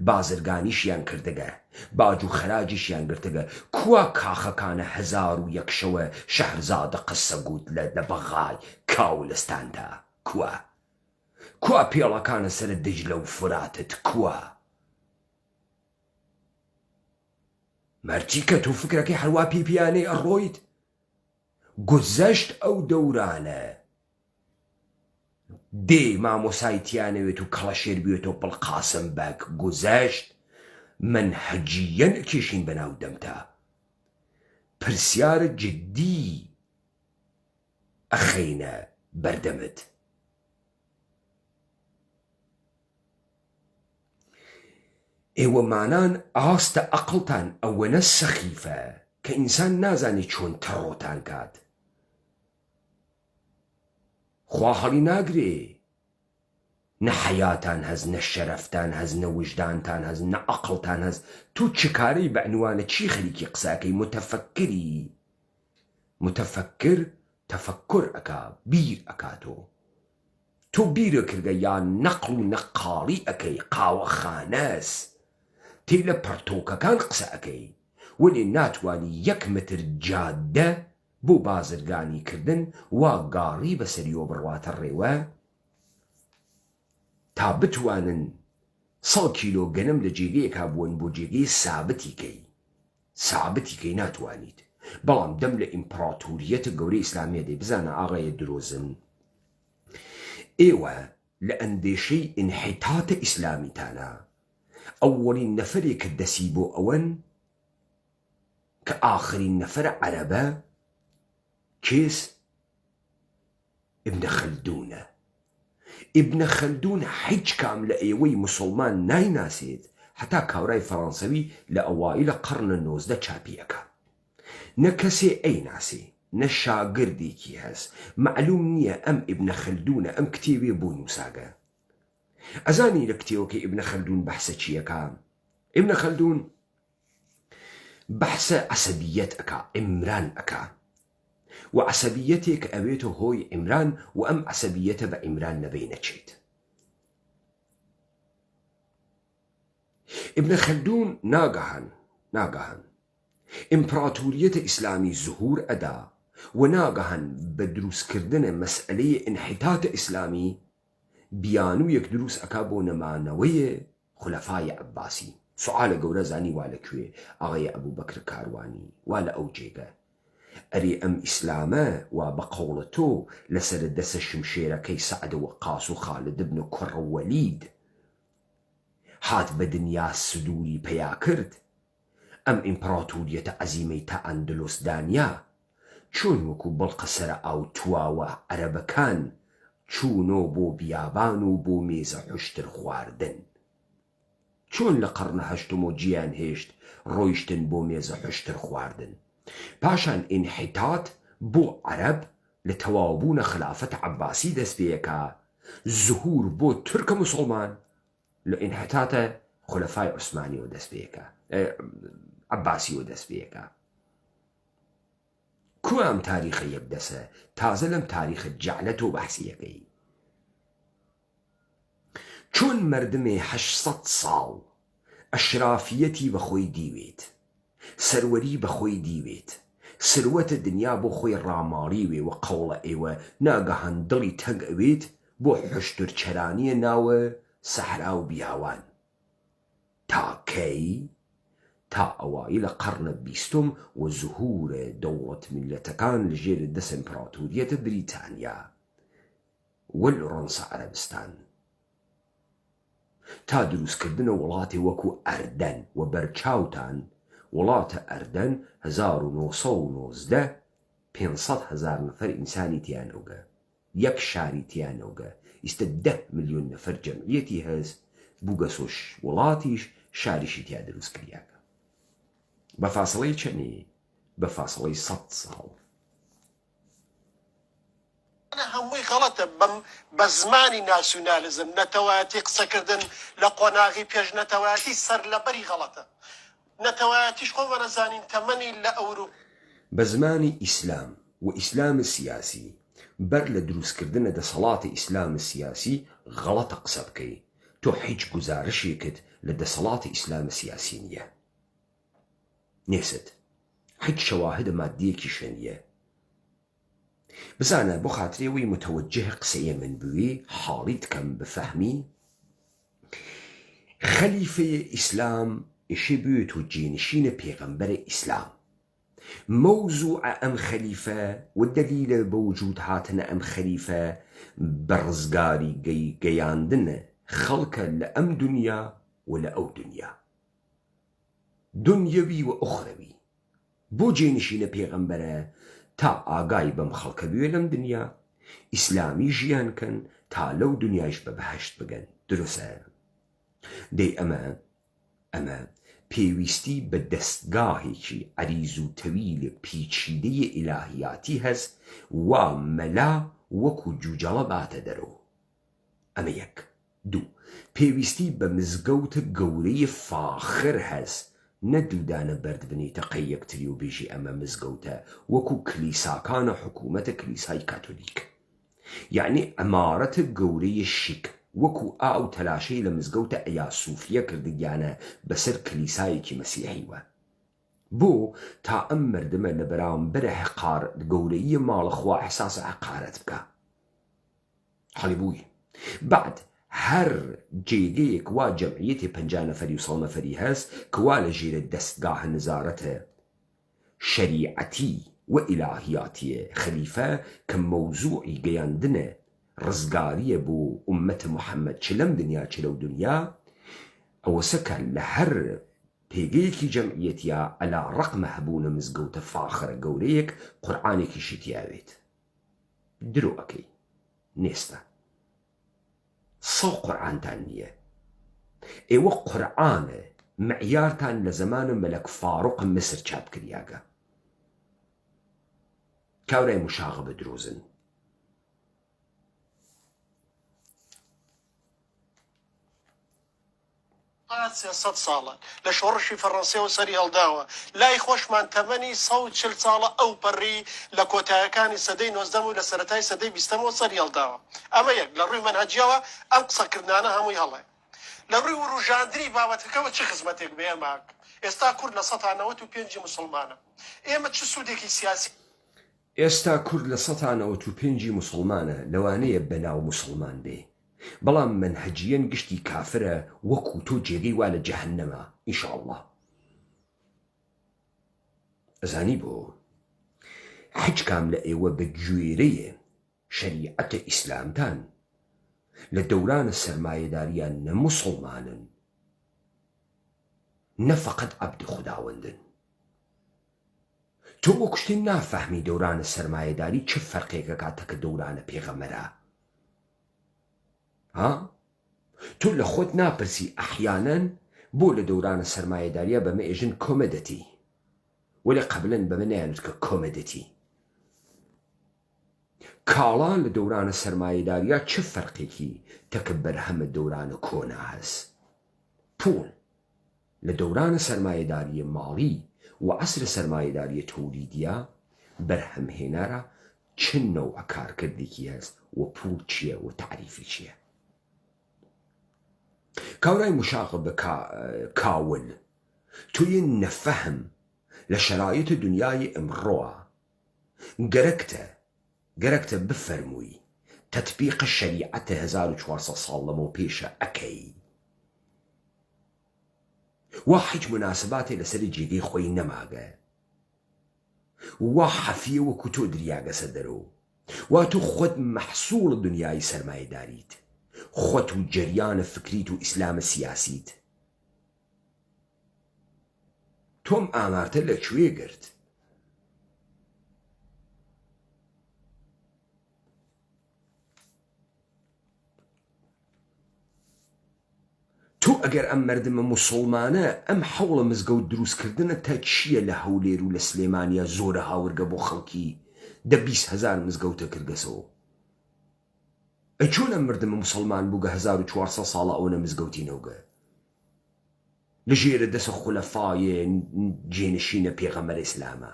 بازرگانیشیان کردگە باج و خەراجیشیان گرتگە کوا کاخەکانە 1001 شەوە شەهرزادە قسە گوت لە بەغای کاولستاندا کوا پێڵەکانە سەر دجلە و فراتت کوا مەرجی کە تو فکرەکەی هەروە پیپیانەی ئەڕۆیت گوزەشت ئەو دەورانە دێ مامۆسایتیانەوێت و کەڵەشێر بێتەوە پڵقاسم بەک گوزەشت من هەجیەن کێشین بەناو دەمتا پرسیارە جدی ئەخەینە بەردەمت ئێوەمانان ئاستە ئەقڵتان ئەوەنە سەخیفە کە ئینسان نازانی چۆن تەڕۆتان کات خوا هەڵی ناگرێ نە حەیاتان هەز نە شەرەفتان هەز نە وجدانتان هەز نە ئەقڵتان هەز تو چ کارەی بە عنوانە چی خەریکی قساکەی متەفەکر تەفەکر ئەکا بیر ئەکاتۆ تۆ بیرە کردگە یان نەقڵ و نەقاڵی ئەەکەی قاوەخانەس تێی لە پەرتۆکەکان قسە ئەەکەی وەلێ ناتوانی 1 متر جادە بۆ بازرگانی کردن وا گاڕی بەسەریۆ بڕواتە ڕێوە تا بتوانن 100 کیلۆ گەنم لە جێگەیەکا بوون بۆ جێگەی سابتیکەی ناتوانیت بەڵام دەم لە ئیمپراتوریەتە گەورەی ئیسلامیە دەی بزانە ئاغایە درۆزن ئێوە لە ئەندێشەی ئینحیتاتە ئیسلامیتانە ئەوەڵین نەفەرێکە دەسی بۆ ئەوەن کە ئاخرین نەفەرە عەرەبە کێس ئیبنە خەلدونە ئیبنە خەلدون هیچ کام لە ئێوەی مسڵمان نایناسێت هەتا کاورای فەڕەنسەوی لە ئەوائیلە قەرنە 19 چاپیەکە نە کەسێ ئەیناسێ نە شاگردێکی هەست معلوم نییە ئەم ئیبنە خەلدونە ئەم کتێوێ بۆ نووساگە ئەزانی لە کتێوەکەی ئیبنە خەلدون بەحسە چیەکە ئیبنە خەلدون بەحسە عەسەبیەت ئەکا ئیمران ئەکا و عەسەبیەتێک ئەوێتە هۆی ئیمران و ئەم عەسەبیەتە بە ئیمران نەبەی نەچێت ئیبنە خەلدون ناگەهان ئیمپراتوریەتە ئیسلامی زهور ئەدا و ناگەهان بە دروستکردنە مەسئلەیە ئینحیتاتە ئیسلامی بیانوویەک دروست ئەکا بۆ نەمانەوەیە خولەفای عەباسی سوعالە گەورە زانی وا لەکوێ ئاغای ئەبوو بەکر کاروانی وا لە ئەو جێگە ئەرێ ئەم ئیسلامە وا بە قەوڵە تۆ لەسەر دەسە شمشێرەکەی سەعد وەقاس و خالد بن کوڕ وەلید هات بە دنیا سدووری پەیا کرد ئەم ئیمپراتوریەتە عەزیمەی تا ئەندلس دانیا چۆن وەکو بەڵقە سەرە ئاو تواوە عەرەبەکان چوونۆ بۆ بیابان و بۆ مێزە حوشتر خواردن چۆن لە قەرنە هەشتم و گیان هێشت ڕۆیشتن بۆ مێزە حوشتر خواردن پاشان ئینحیتات بۆ عەرەب لە تەواوبوونە خلافەتە عەباسی دەست پێیەکە زهور بۆ تورکە مسڵمان لە ئینحیتاتە خولەفای عوسمانیەوە دەست پێیەکە عەباسیەوە دەست پێیەکە کو ئەم تاریخە یەکدەسە تازە لەم تاریخە جەعلەتۆ بەحسیەکەی چۆن مردمێ 800 ساڵ ئەشرافیەتی بەخۆی دیوێت سەروەری بەخۆی دیوێت سروەتە دنیا بۆ خۆی ڕاماڵیوێ و قەوڵە ئێوە ناگەهان دڵی تەنگ ئەوێت بۆ حوشتر چەرانیە ناوە سەحرا و بیاوان تاکەی تا ئەوایی لە قەرنە 20م و زهورە دەوڵەت میلەتەکان لەژێر دەست ئیمپراتوریەتە بریتانیا والڕەنسە عەرەبستان تا دروستکردنە وڵاتی وەکو ئەردەن و بەرچاوتان وڵاتە ئەردەن 1990 500,000 نەفەر ئینسانی تیانەوگە یەک شاری تیانەوگە ئیستە 10 ملیۆن نەفەر جەمعیەتی هەست بووگەسۆش وڵاتیش شاریشی تیا دروست کریاکە بە فاسڵەی چەنێ بە فاسڵەی 100 ساڵ هەمووی غەڵەتە بە زمانی ناسیۆنالیزم نەتەوایەتی قسەکردن لە قۆناغی پێش نەتەوایەتی سەر لەبەری غەڵەتە نەتەوایەتیش خۆ وەنەزانین تەمەنی لە ئەوروپا بە زمانی ئیسلام و ئیسلام سیاسی بەر لە دروستکردنە دەسەڵاتی ئیسلام سیاسی غەڵەتە قسە بکەی تۆ هیچ گزارشێکت لە دەسەڵاتی ئیسلام سیاسی نییە نێست هیچ شەواهدە مادیەکی شەنیە بزانە بۆ خاترێەوەی متەوەجه قسەیە من بووی حاڵی دکەم بفەهمی خەلیفەیە ئیسلام ئیشی بوێت و جێنشینە پێغەمبەرە ئیسلام موضوع ئەم خەلیفە و دەلیلە بە وجود هاتنە ئەم خەلیفە بەڕزگاری گەیاندنە خەڵکە لە ئەم دنیا و لە ئەو دنیا دنیەوی و ئوخرەوی بۆ جێنشینە پێغەمبەرە تا ئاگای بەم خەڵکە بوێ لەم دنیا ئیسلامی ژیانکەن تا لەو دنیاش بە بەهەشت بگەن دروستە دەی ئەمە پێویستی بە دەستگاهێکی عەریز و تەویل پیچیدەی ئیلاهیاتی هەست وا مەلا وەکو جوجەڵە باتە دەرەوە ئەمە یەک دوو پێویستی بە مزگەوتە گەورەی فاخر هەست نەدوودانە بەرد بنیتە قەی یەکتری و بێژی ئەمە مزگەوتە وەکو کلیساکانە حکوومەتە کلیسای کاتۆلیک یعنی ئەمارەتە گەورەی شیک وەکو ئاو تەلاشەی لە مزگەوتە ئەیا سوفیە کردگیانە بەسەر کلیسایەکی مەسیحیوە بۆ تا ئەم مردمە لە بەرامبەرە حقار گەورەیی ماڵەخوا حساسە حقارەت بکە حەڵی بووی بعد هەر جێگەیەک وا جەمعیەتی 50 نەفەری و 100 نەفەری هەست کەوا لە ژێرە دەستگاه نزارەتە شەریعەتی و ئیلاهیاتیە خەلیفە کە مەوزوعی گەیاندنە ڕزگاریە بۆ ئومەتە محەممەد چ لەم دنیا چ لەو دنیا ئەوە سەکە لە هەر پێگەیەکی جەمعیەتیە ئەلا ڕەقمە هەبوونە مزگەوتە فاخرە گەورەیەک قورعانێکی شتیاوێت درۆ ئەەکەی نێستە سەو قورعانتان نییە ئێوە قورعانە مەعیارتان لە زەمانە مەلەک فاڕوق مسر چاپ کریاگە کاورای مشاغبە درۆزن سێ ساڵە لە شۆڕشی فەڕەنسیەوە سەری هەڵداوە لای خۆشمان تەمەنی 140 ساڵە ئەو پەڕی لە کۆتایەکانی سەدەی 19 و لە سەرەتای سەدەی 20ەوە سەری هەڵداوە ئەمە یەک لە ڕووی مەنهەجیەوە ئەم قسەکردانە هەمووی هەڵێ لە ڕووی وروژاندنی بابەتەکەەوە چه خزمەتێک بێ ماک ئێستا کورد لە 195 موسڵمانە ئێمە چه سوودێکی سیاسی ئێستا کورد لە 195 موسڵمانە لەوانەیە بەناو موسڵمان بێ بەڵام منهەجیەن گشتی کافرە وەکو تۆ جێگەی وا لە جەهەنەمە ئینشاءڵڵا ئەزانی بۆ هیچ کام لە ئێوە بە گوێرەیە شەریعەتە ئیسلامتان لە دەورانە سەرمایەداریان نە موسڵمانن نەفەقەت عەبد خوداوەندن تۆ بۆ کوشتین نافەهمی دەورانە سەرمایەداری چه فەرقێکە کاتەکە دەورانە پێغەمبەرە ها تۆ لە خۆت ناپرسی ئەحیانەن بۆ لە دەورانە سەرمایەداریە بەمە ئێژن کۆمەدەتی وەلی قەبلەن بەمە نەیانوت کە کۆمەدەتی کاڵان لە دەورانە سەرمایەداریە چه فەرقێکی تەکە بەرهەمە دەورانە کۆنا هەست پوڵ لە دەورانە سەرمایەداریە ماڵی و عەسرە سەرمایەداریە تەولیدیە بەرهەمهێنارە چ نەوع کارکردێکی هەست و پوڵ چییە و تعریفی چییە کاورای مشاغب بە کاول توی نەفەهم لە شەرایەتە دنیای ئەمڕۆوە گەرەکتە بفەرمووی تەطبیقە شەریعەتە 1400 ساڵ لەمەوە پێشە ئەکەی وا هیچ مناسباتێ لەسەری جێگەی خۆی نەماگە وا حەفیە وەکو تۆ دریاگەسە دەرەوە وا تۆ خۆت مەحسوڵ دنیای سەرمایەداریت، خۆت و جەریانە فکریت و ئیسلامە سیاسیت. تۆم ئامارتە لەکوێ گرت؟ تۆ ئەگەر ئەم مەردمە موسڵمانە ئەم حەوڵە مزگەوت دروستکردنە تا چییە لە هەولێر و لە سلێمانیا زۆرە هاورگە بۆ خەڵکی 20,000 مزگەوتە کردگەسەوە؟ ئەی چۆن ئەم مردمە موسڵمان بووگە 1400 ساڵە ئەوەنە مزگەوتی نەوگە لە ژێرە دەسە خولەفایە جێنشینە پێغەمبەر ئیسلامە.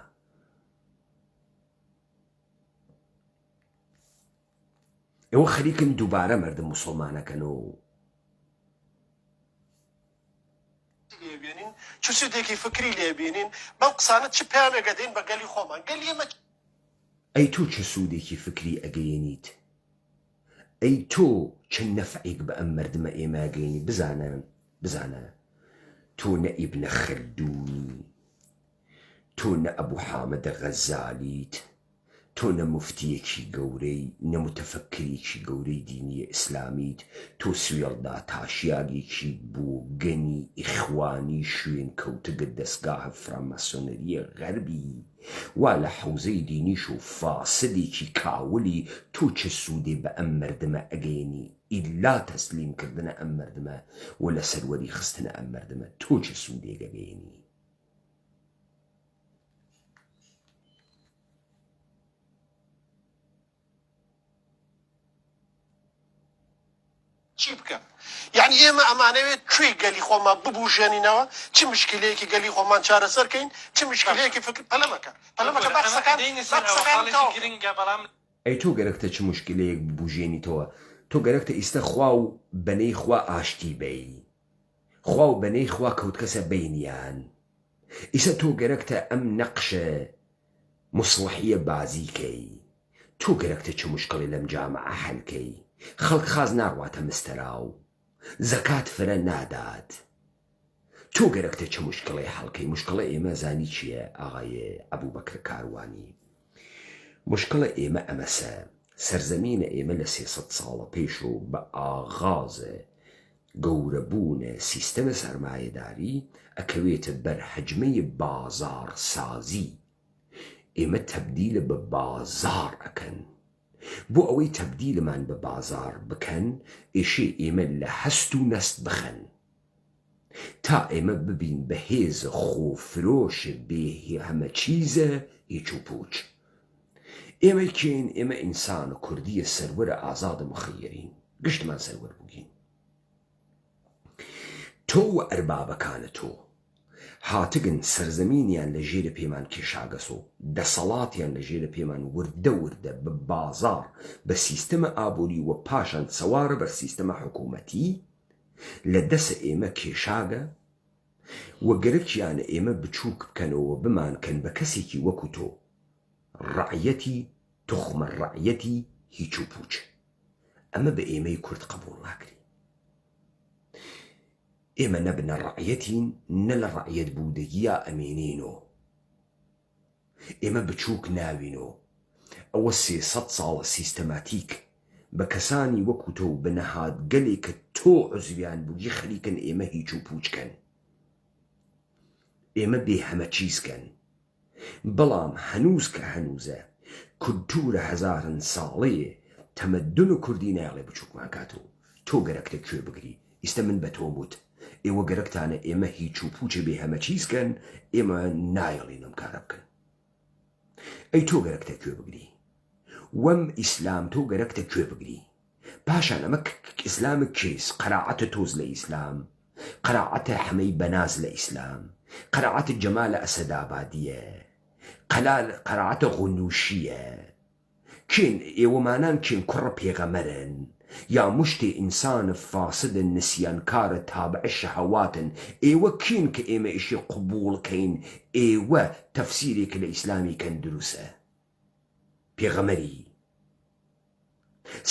ئێوە خەریکن دووبارە مردم موسڵمانەکەنەوە چ سودێکی فکری لێبینین بەم قسانە چ پامێگەدەین بە گەلی خۆمان گەلی ئێمە. ئەی تۆ چه سوودێکی فکری ئەگەیەنیت؟ ئەی تۆ چه نەفعێک بە ئەم مردمە ئێمە ئەگەیەنی؟ بزانە تۆ نە ئیبنە خەلدونی، تۆ نە ئەبوو حامەدە غەزالیت، تۆ نە موفتیەکی گەورەی نە متەفەکرێکی گەورەی دینیە ئیسلامیت، تۆ سوێڵدا تاشیاگێکی بۆ گەنی ئیخوانی شوێن کەوتگە دەستگاهە فراماسۆنەریە غەربی وا لە حەوزەی دینیش و فاسدێکی کاولی تۆ چه سوودێ بە ئەم مردمە ئەگەیەنی ئیلا تەسلیمکردنە ئەم مردمە و لە سەروەری خستنە ئەم مردمە تۆ چه سوودێک ئەگەیەنی؟ چی بکەم؟ یعنی ئێمە ئەمانەوێت کوێی گەلی خۆمان ببوژێنینەوە چ مشکلەیەکی گەلی خۆمان چارەسەرکەین چ مشکلەیەکی فکر پەلەمەکە ئەی تۆ گەرەکتە چ مشکلەیەک ببوژێنیتەوە؟ تۆ گەرەکتە ئیستە خوا و بەنەی خوا ئاشتی بەی، خوا و بەنەی خوا کەوتکەسە بینیان. ئیسە تۆ گەرەکتە ئەم نەقشە مصلحیە بازیکەی، تۆ گەرەکتە چ مشکلی لەم جامعە حەلکەی. خەڵک خاز ناڕواتە مستەراو، زەکات فرە نادات. تۆ گەرەکتە چه مشکڵی حەڵکەی؟ مشکڵە ئێمە زانی چییە ئاغایە ئەبوو بەکر کاروانی؟ مشکڵە ئێمە ئەمەسە سەرزەمینە ئێمە لە 300 ساڵە پێش و بە ئاغازە گەورەبوونە سیستەمە سەرمایەداری ئەکەوێتە بەر حەجمەی بازار سازی. ئێمە تەبدیلە بە بازار ئەکەن. بۆ ئەوەی تەبدیلمان بە بازار بکەن ئێشێ ئێمە لە هەست و نەست بخەن تا ئێمە ببین بە هێزە خۆفرۆشە بێ هەمە چیزە هیچ و پوچ. ئێمە کێن؟ ئێمە ئینسان و کوردیە سەروەرە ئازادە مخەیەرین، گشتمان سەروەر بووگین. تۆ و ئەربابەکانە تۆ هاتگن سەرزەمینیان لە ژێرە پێمان کێشاگەسۆ، دەسەڵاتیان لە ژێرە پێمان وردە وردە بە بازار بە سیستەمە ئابووری و پاشان سەوارە بەر سیستەمە حکوومەتی لە دەسە ئێمە کێشاگە و گەرەکیانە ئێمە بچووک بکەنەوە بمانکەن بە کەسێکی وەکو تۆ ڕعیەتی تخمە ڕعیەتی هیچ و پوچ. ئەمە بە ئێمەی کورد قبوڵ ناکرێت. ئێمە نەبنە ڕعیەتین نە لە ڕعیەت بوودەگیە ئەمێنینەوە. ئێمە بچووک ناوینەوە. ئەوە 300 ساڵە سیستەماتیک بە کەسانی وەکو تۆ و بنەهاد گەلێک کە تۆ عزویان بووی خەریکن ئێمە هیچ و پوچکەن، ئێمە بێ هەمە چیزکەن. بەڵام هەنووز کە هەنووزە کولتورە هەزارن ساڵەیە تەمەدن و کوردی ناڵێ بچووکمان کاتەوە. تۆ گەرەکتە کوێ بگری؟ ئیستە من بە تۆ وت ئێوە گەرەکتانە ئێمە هیچ و پوچە بێ هەمە چیزکەن، ئێمە نایەڵێنم کارە بکەن. ئەی تۆ گەرەکتە کوێ بگری؟ وەم ئیسلام تۆ گەرەکتە کوێ بگری؟ پاشان ئەمە ئیسلامە کێس؟ قەناعەتە تۆز لە ئیسلام، قەناعەتە حەمەی بەناز لە ئیسلام، قەناعەتە جەمالە ئەسەدابادیە، قەناعەتە غونوشیە. کێن ئێوەمانان کێن کوڕە پێغەمەرن یا مشتێ ئینسانە فاسدن نسیانکارە تابعە شەهەواتن؟ ئێوە کێن کە ئێمە ئیشی قبوڵکەین ئێوە تەفسیرێک لە ئیسلامی کەن دروسە؟ پێغەمەری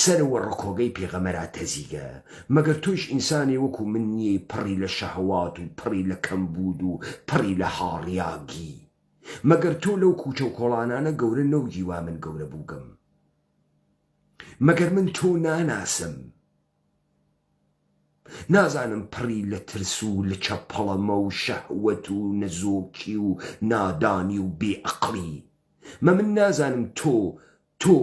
سەرەوە ڕکۆگەی پێغەمەرا تەزیگە. مەگەر تۆش ئینسانی وەکو من نییە پڕی لە شەهەوات و پڕی لە کەمبود و پڕی لە هاڕیاگی؟ مەگەر تۆ لەو کوچە و کۆڵانانە گەورە نەوگی وا من گەورە بووگەم؟ مەگەر من تۆ ناناسم نازانم پڕی لە ترس و لە چەپەڵەمە و شەهوەت و نەزۆکی و نادانی و بێعەقڵی من نازانم تۆ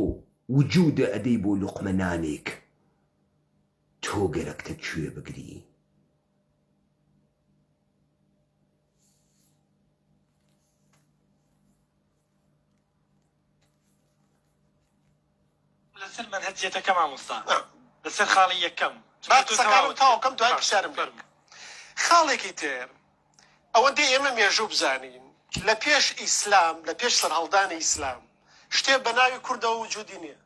وجودە ئەدەی بۆ لوقمە نانێک تۆ گەرەکتە کوێ بگری لەسەر منهەجیەتەکە مامۆستا لەسەر خاڵی یەکەم باقسەکانم تاوەکەم دوای پرسیارم لێ خاڵێکی تر ئەوەندەی ئێمە مێژوو بزانین لە پێش ئیسلام لە پێش سەرهەڵدانی ئیسلام شتێ بە ناوی کوردەوە وجودی نییە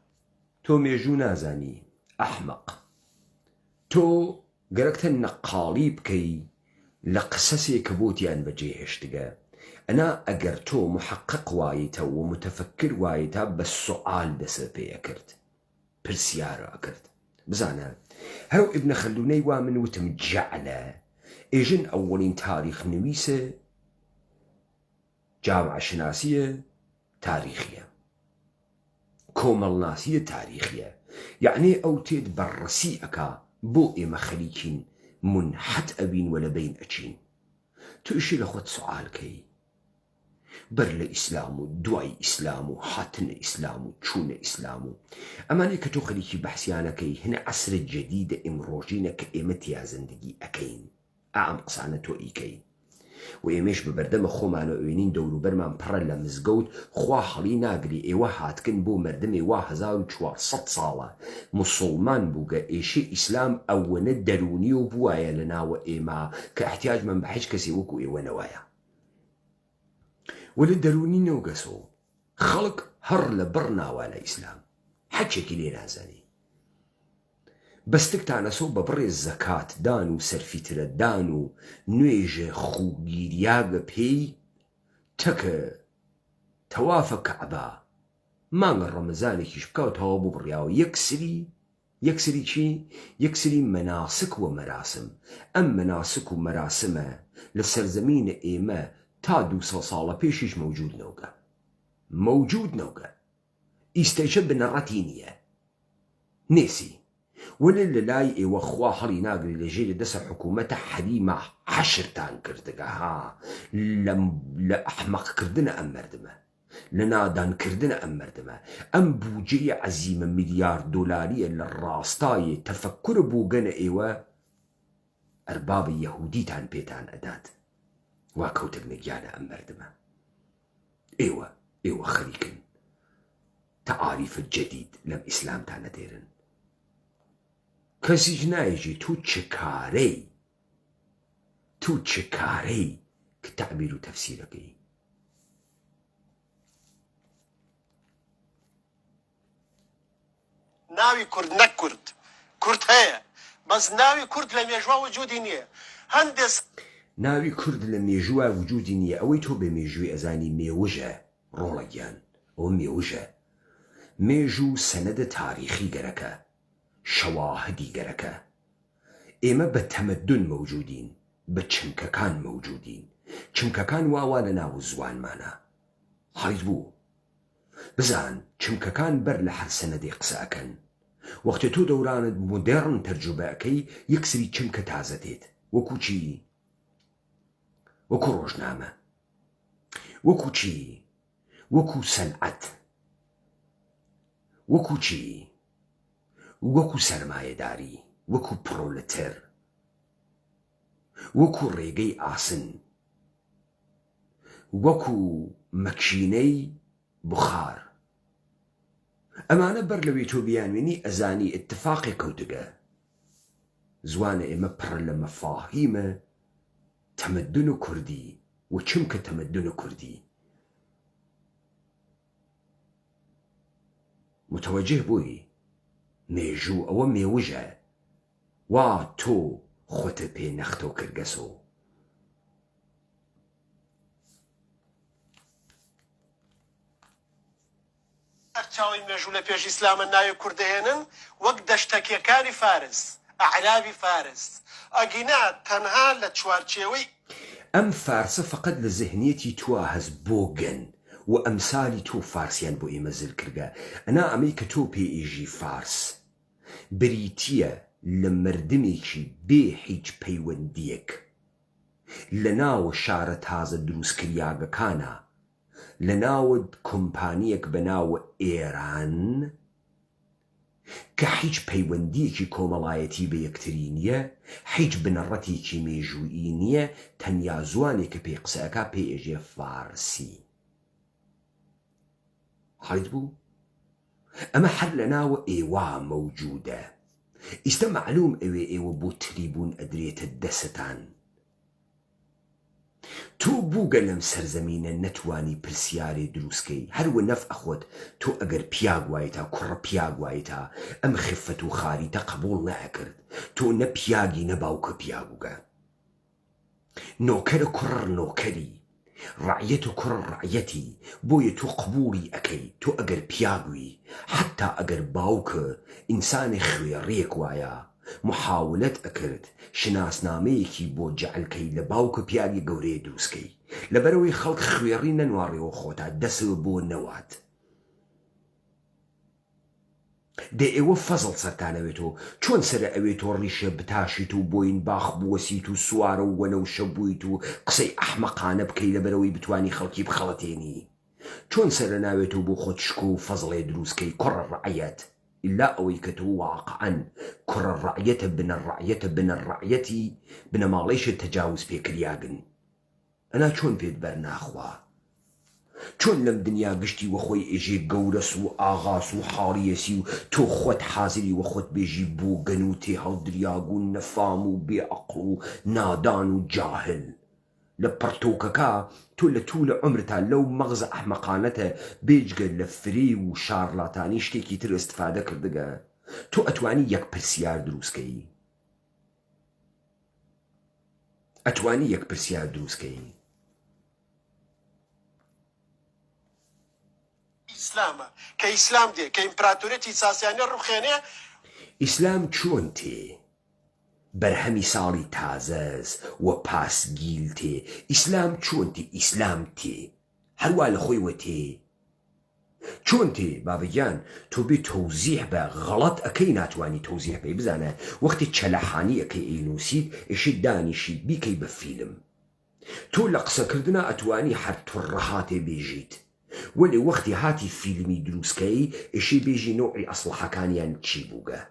تۆ مێژوو نازانی ئەحمەق تۆ گەرەکتە نەقاڵی بکەی لە قسەسێک کە بۆتیان بەجێهێشتگە ئەنا ئەگەر تۆ محقق وایتەوە و متەفەکر وایتە بە سوئال دەسە پێیە کرد پرسیارە ئەکرد بزانە هەرو ئیبنە خەلدونەی وا من وتم جەعلە ئێژن ئەوەڵین تاریخ نویسە جامعە شناسیە تاریخیە کۆمەڵناسیە تاریخیە یعنی ئەو تێت بەڕەسی ئەکا بۆ ئێمە خەریکین منحەت ئەبین وە لە بین ئەچین تویشی لە خۆت سوعالکەی بەر لە ئیسلام و دوای ئیسلام و هاتنە ئیسلام و چوونە ئیسلام و ئەمانەی کە تۆ خەریکی بەحسیانەکەی هەنە عەسرە جەدیدە ئیمڕۆژینە کە ئێمە تیا زەندگی ئەکەین ئەم قسانە تۆ ئیکەی و ئێمەش بە بەردەمە خۆمانە ئەوێنین دەوروبەرمان پڕە لە مزگەوت خوا هەڵی ناگری ئێوە هاتکن بۆ مەردەمێ وا 1400 ساڵە موسڵمان بووگە ئێشێ ئیسلام ئەوەنە دەرونی و بوایە لە ناوە ئێمە کە احتیاجمان بە هیچ کەسی وەکو ئێوە نەوایە وە لە دەرونی نەوگەسۆ خەڵک هەڕ لە بڕ ناوا لە ئیسلام حەچێکی لێ نازانی بەستکتانەسۆ بە بڕێ زەکات دان و سەرفیترە دان و نوێژە خوگیریاگە پێی تەکە تەوافە کەعبە مانگە ڕەمەزانێکیش بکەوتەوە بۆ بڕیاوە یەکسری چی؟ یەکسری مەناسک و مەراسم ئەم مەناسک و مەراسمە لە سەرزەمینە ئێمە تا 200 ساڵە پێشیش موجود نەوگە ئیستەیشە بنەڕەتی نییە نێسی وەلێ لە لای ئێوە خوا هەڵی ناگری لە ژێرە دەسە حکوومەتە حەلیمە حەشرتان کردگە ها لە ئەحمەقکردنە ئەم مەردمە لە نادانکردنە ئەم مەردمە ئەم بوجەیە عەزیمە میلیارد دۆلاریە لە ڕاستایە تەفەکر بووگەنە ئێوە ئەربابی یەهودیتان پێتان ئەدات وا کەوتنە گیانە ئەم مەردمە ئێوە خەریکن تەعاریفە جەدید لەم ئیسلامتانە دێرن کەسیش نایژی تو چ کارەی کە تەعبیر و تەفسیرەکەی ناوی کورد نەک کورد هەیە بەس ناوی کورد لە مێژوە وجودی نییە هەندێک ناوی کورد لە مێژووە وجودی نییە ئەوەی تۆ بە مێژووی ئەزانی مێوژە ڕۆڵەگیان ئەو مێوژە مێژوو سەنەدە تاریخی گەرەکە شەواهدی گەرەکە ئێمە بە تەمەدون مەوجودین بە چمکەکان مەوجودین چمکەکان واوا لە ناو زوانمانە حەیز بوو بزان چمکەکان بەر لە هەر سەنەدێ قسە ئەکەن وەختە تۆ دەورانت مۆدێڕن تەرجوبەکەی یەکسری چمکە تازە دێت وەکو چی؟ وەکو ڕۆژنامە وەکو چی؟ وەکو سەنعەت وەکو چی؟ وەکو سەرمایەداری وەکو پرۆلەتەر وەکو ڕێگەی ئاسن وەکو مەکینەی بخار ئەمانە بەر لەوەی تۆ بیانوێنی ئەزانی ئتفاقی کەوتگە زوانە ئێمە پڕ لە مەفاهیمە تەمەدون و کوردی و چمکە تەمەدون و کوردی متوەجه بووی مێژوو ئەوە مێوژە وا تۆ خۆتە پێ نەختۆ کردگەسۆ چاوی مێژوو لە پێش ئیسلامە ناوی کوردەهێنن وەک دەشتەکیەکانی فارس ئەعرابی فارس ئەگینا تەنها لە چوارچێوەی ئەم فارسە فقط لە زەهنیەتی توا هەست بۆ گەن و ئەمسالی تۆ فارسیان بۆ ئێمە زل کردە ئەنا ئەمەی کە تۆ پێ ئێژی فارس بریتیە لە مردمێکی بێ هیچ پەیوەندیەک لە ناوە شارە تازە دروستکریاگەکانە لە ناوە کۆمپانیەک بە ناوە ئێران کە هیچ پەیوەندیەکی کۆمەڵایەتی بە یەکتری نییە هیچ بنەڕەتێکی مێژوویی نییە تەنیا زوانێک کە پێی قسەکە پێی ئێژێ فارسی حەڵیت بوو؟ ئەمە هەر لە ناوە ئێوە مەوجودە ئیستا معلوم ئێوە بۆ تریبوون ئەدرێتە دەستان تۆ بووگە لەم سەرزەمینە نەتوانی پرسیارێ دروستکەی هەروە نەف ئەخۆت تۆ ئەگەر پیاگ وایەتە کوڕە پیاگ وایەتە ئەم خفەت و خاریتە قبول نەکرد تۆ نە پیاگی نە باوکە پیاگوگە نۆکەرە کوڕ نۆکەری ڕعیەت و کوڕ ڕعیەتی بۆیە تۆ قبوڵی ئەەکەی تۆ ئەگەر پیاگوی حتا ئەگەر باوکە ئینسانی خوێڕێک وایە محاولەت ئەکرد شناسنامەیەکی بۆ جەعلکەی لە باوکە پیاگی گەورەیە دروستکەی لەبەرەوەی خەڵک خوێڕی نەنوارڕێەوە خۆتا دەسەوە بۆ نەوات دێ ئێوە فەزڵ سەرتانەوێتەوە چۆن سرە ئەوێتۆ ڕیشە بتاشیت و بۆین باخ بوەسیت و سوارە و وەنە و شەبوویت و قسەی ئەحمەقانە بکەی لەبەرەوەی بتوانی خەڵکی بخەڵەتێنی چۆن سرە ناوێتەوە بۆ خۆت شکۆ و فەزڵێ دروستکەی کوڕە ڕعیەت إلا ئەوەی کە تۆ واقعەن کوڕە ڕعیەتە بنە ڕعیەتە بنە ڕعیەتی بنە ماڵەیشت تەجاوز پێکریاگن ئەنا چۆن پێت بەرناخوا چۆن لەم دنیا گشتی وە خۆی ئێژێ گەورەس و ئاغاس و حاڵیەسی و تۆ خۆت حازری وە خۆت بێژی بۆ گەن و تێ هەڵدریاگ و نەفام و بێعەقڵ و نادان و جاهل لە پڕتۆکەکە تۆ لە توولە عمرتا لەو مەغزە ئەحمەقانەتە بێجگە لە فری و شارلاتانی شتێکی تر ئستفادە کردگە تۆ ئەتوانی یەک پرسیار دروستکەی ئەتوانی یەک پرسیار دروستکەی ئیسلامە کە ئیسلام دێ کە ئیمپراتۆرەتی ساسیانە ڕوخێنێ ئیسلام چۆن تێ بەرهەمی ساڵی تازەز و پاسگیل تێ ئیسلام چۆن تێ ئیسلام تێ هەروە لە خۆیوە تێ چۆن تێ بابەگیان تۆ بێ تەوزیح بە غەڵەت ئەەکەی ناتوانی تەوزیح پێی بزانە وەختی چەلەحانی ئەەکەی ئەینووسیت ئێشت دانیشیت بیکەی بە فیلم تۆ لە قسەکردنا ئەتوانی هەر توڕەهاتێ بێژیت وەلێ وەختی هاتی فیلمی دروستکەی ئێشی بێژی نۆعی ئەسڵحەکانیان چی بووگە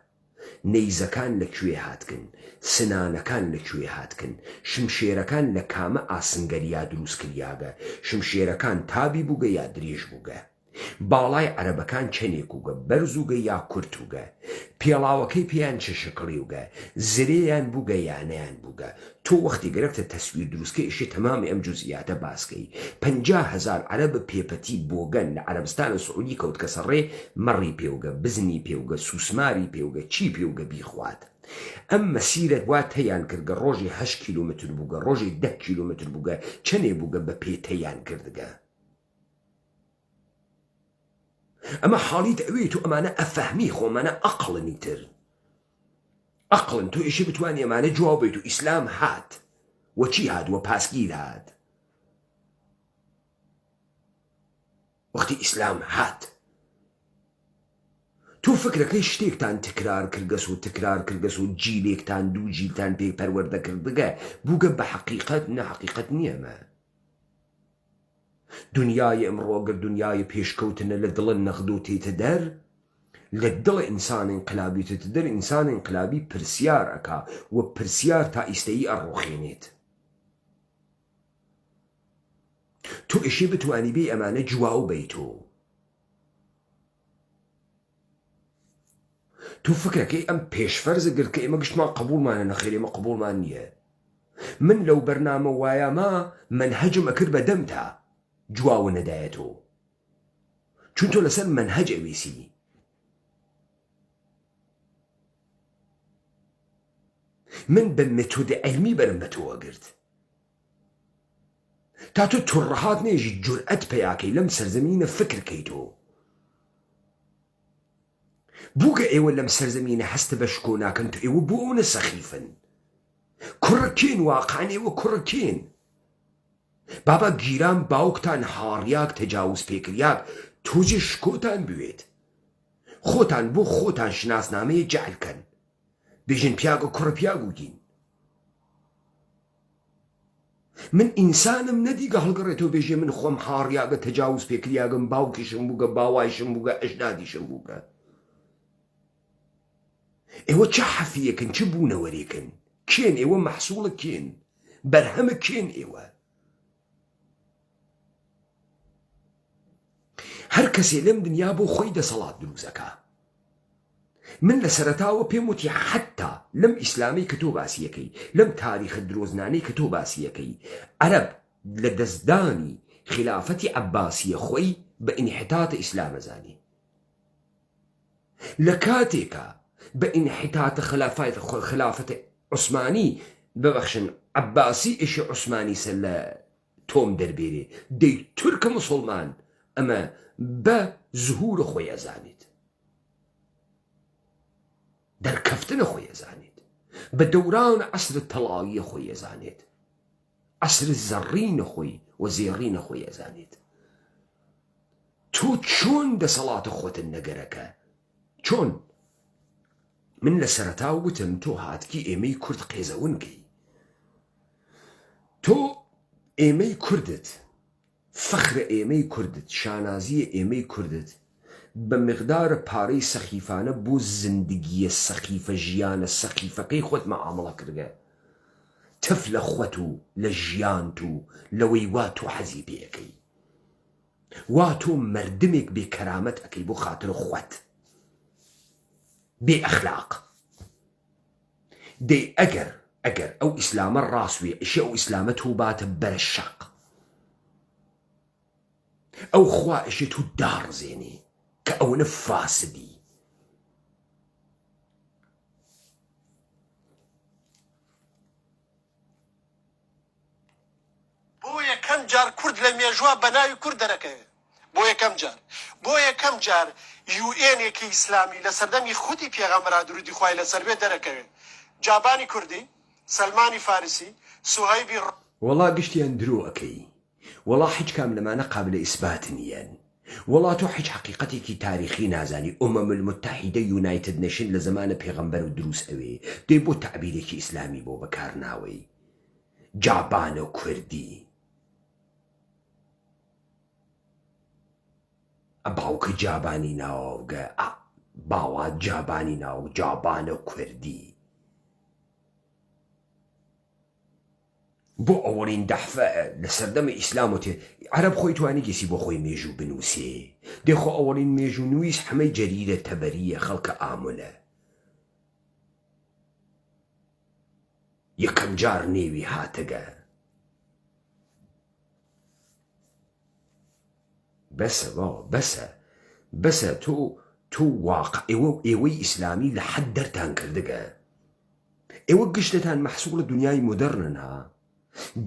نەیزەکان لەکوێ هاتکن سنانەکان لەکوێ هاتکن شمشێرەکان لە کامە ئاسنگەریا دروستکریاگە شمشێرەکان تابی بووگە یا درێژ بووگە باڵای عەرەبەکان چەنێکوگە بەرزوگە یا کورتوگە پێڵاوەکەی پێیان چه شکڵیوگە زرێیان بووگە یانەیان بووگە تۆ وەختی گەرەکتە تەسویر دروستکە ئێشی تەمامی ئەم جوزئیاتە باسکەی 50,000 عەرەبە پێپەتی بۆگەن لە عەرەبستانە سعودی کەوت کە سەڕێ مەڕی پێوگە بزنی پێوگە سوسماری پێوگە چی پێوگە بیخوات ئەم مەسیرەت وا تەیان کردگە ڕۆژی 8 کیلومتر بووگە ڕۆژی 10 کیلومتر بووگە چەنێ بووگە بە پێ تەیان کردگە ئەمە حاڵیت ئەوەی تۆ ئەمانە ئەفەهمی خۆمانە ئەقڵنی تر ئەقڵن تۆ ئێشی بتوانی ئەمانە جواب بیت و ئیسلام هات وەچی هات وە پاسگیر هات وەختی ئیسلام هات تۆ فکرەکەی شتێکتان تکرار کردگەس و تکرار کردگەس و جیلێکتان دوو جیلتان پێ پەروەردەکردگە بووگە بە حەقیقەت نە حەقیقەت نییەمە دنیای ئەمڕۆگە دنیای پێشکەوتنە لە دڵە نەخد و تێتە دەر لە دڵە ئینسان ئینقلابی تێتە دەر ئینسان ئینقلابی پرسیار ئەکا و پرسیار تا ئیستەیی ئەڕۆخێنێت تۆ ئێشێ بتوانی بێ ئەمانە جواو بیتۆ تۆ فکرەکەی ئەم پێشفەرزە گرت کە ئێمە گشتمان قبوڵمانە نەخێر ئێمە قبوڵمان نییە من لەو بەرنامە وایەما منهەجم ئەکرد بە دەمتا جواوە نەدایەتۆ چون تۆ لەسەر منهەج ئەویسی من بە مێتۆدە عیلمی بەرم بە تۆوە گرت تا تۆ توڕەهات نێژی جورئەت پێیاکەی لەم سەرزەمینە فکرکەی تۆ بووگە ئێوە لەم سەرزەمینە هەستە بە شکۆ ناکەن تو ئێوە بۆ ئەوە سەخیفن کوڕەکێن واقعان ئێوە کوڕەکێن بابا گیران باوکتان هاڕیاک تەجاوز پێکریاک تۆجێ شکۆتان بوێت خۆتان بۆ خۆتان شناسنامەیە جەعلکەن بێژن پیاگە کوڕە پیاگوتین من ئینسانم نەدیگە هەڵگەڕێتەوە بێژێ من خۆم هاڕیاگە تەجاوز پێکریاگەم باوکیشم بووگە باوایشم بووگە ئەژدادیشم بووگە ئێوە چه حەفیەکن چه بوونەوەرێکن کێن ئێوە مەحسوڵە کێن بەرهەمە کێن ئێوە هەر کەسێ لەم دنیا بۆ خۆی دەسەڵات دروستەکە من لە سەرەتاوە پێم وتی حەتا لەم ئیسلامی کە تۆ باسیەکەی لەم تاریخە درۆزنانەی کە تۆ باسیەکەی عەرەب لە دەستدانی خلافەتی عەباسیە خۆی بە ئینحیتاتە ئیسلامەزانی لە کاتێکە بە ئینحیتاتە خلافەتە عوسمانی ببەخشن عەباسی ئیشی عوسمانی سەر لە تۆم دەربێرێ دەی تورکە موسڵمان ئەمە بە زهورە خۆی ئەزانێت دەرکەفتنە خۆی ئەزانێت بە دەوران عەسرە تەڵاویە خۆی ئەزانێت عەسرە زەڕینە خۆی و زێڕینە خۆی ئەزانێت تۆ چۆن دەسەڵاتە خۆتن نەگەرەکە چۆن من لە سەرەتا وتم تۆ هاتکی ئێمەی کورد قێزەونکەی تۆ ئێمەی کوردت فەخرە ئێمەی کوردت شانازیە ئێمەی کوردت بە مقدارە پارەی سەخیفانە بۆ زندگیە سەخیفە ژیانە سەخیفەکەی خۆت مەعامەڵە کردگە تف لە خۆت و لە ژیانت و لەوەی وا تۆ حەزی پێەکەی وا تۆ مردمێک بێ کەرامەت ئەکەی بۆ خاترە خۆت بێ ئەخلاق دەی ئەگەر ئەو ئیسلامە ڕاستوێ ئیشە ئەو ئیسلامە تۆ باتە بەرە شەق ئەو خوا ئیشە تو داڕزێنێ کە ئەوەنە فاسدی بۆ یەکەم جار کورد لە مێژووە بە ناوی کورد دەرەکەوێت بۆ یەکەم جار یوئێنێکی ئیسلامی لە سەردەمی خودی پێغەمبەر درودی خوای لەسەر بێ دەرەکەوێت جابانی کوردی سەلمانی فارسی سوهەیبی وەڵا گشتیان درۆ ئەەکەی وەڵا هیچ کام لەمانە قابلە ئیسبات نیەن وەڵا تۆ هیچ حەقیقەتێکی تاریخی نازانی ئومەم المتحیدە یونایتد نەشن لە زمانە پێغەمبەر و دروست ئەوێ دەی بۆ تعبیرێکی ئیسلامی بۆ بەکارناوەی جابانە و کوردی باوکە جابانی ناوگە باوا جابانی ناو جابانە و کوردی بۆ ئەوەڵین دەحفە لە سەردەمە ئیسلام وتێ عەرەب خۆی توانی گەسی بۆ خۆی مێژوو بنووسێ دێخۆ ئەوەڵین مێژوو نوویس هەمەی جەریرە تەبەریە خەڵکە ئامولە یەکەم جار نێوی هاتەگە بەسە بەسە تۆ واقع ئێوەی ئیسلامی لە حەد دەرتان کردگە ئێوە گشتتان مەحسوڵە دنیای مۆدەرنن ها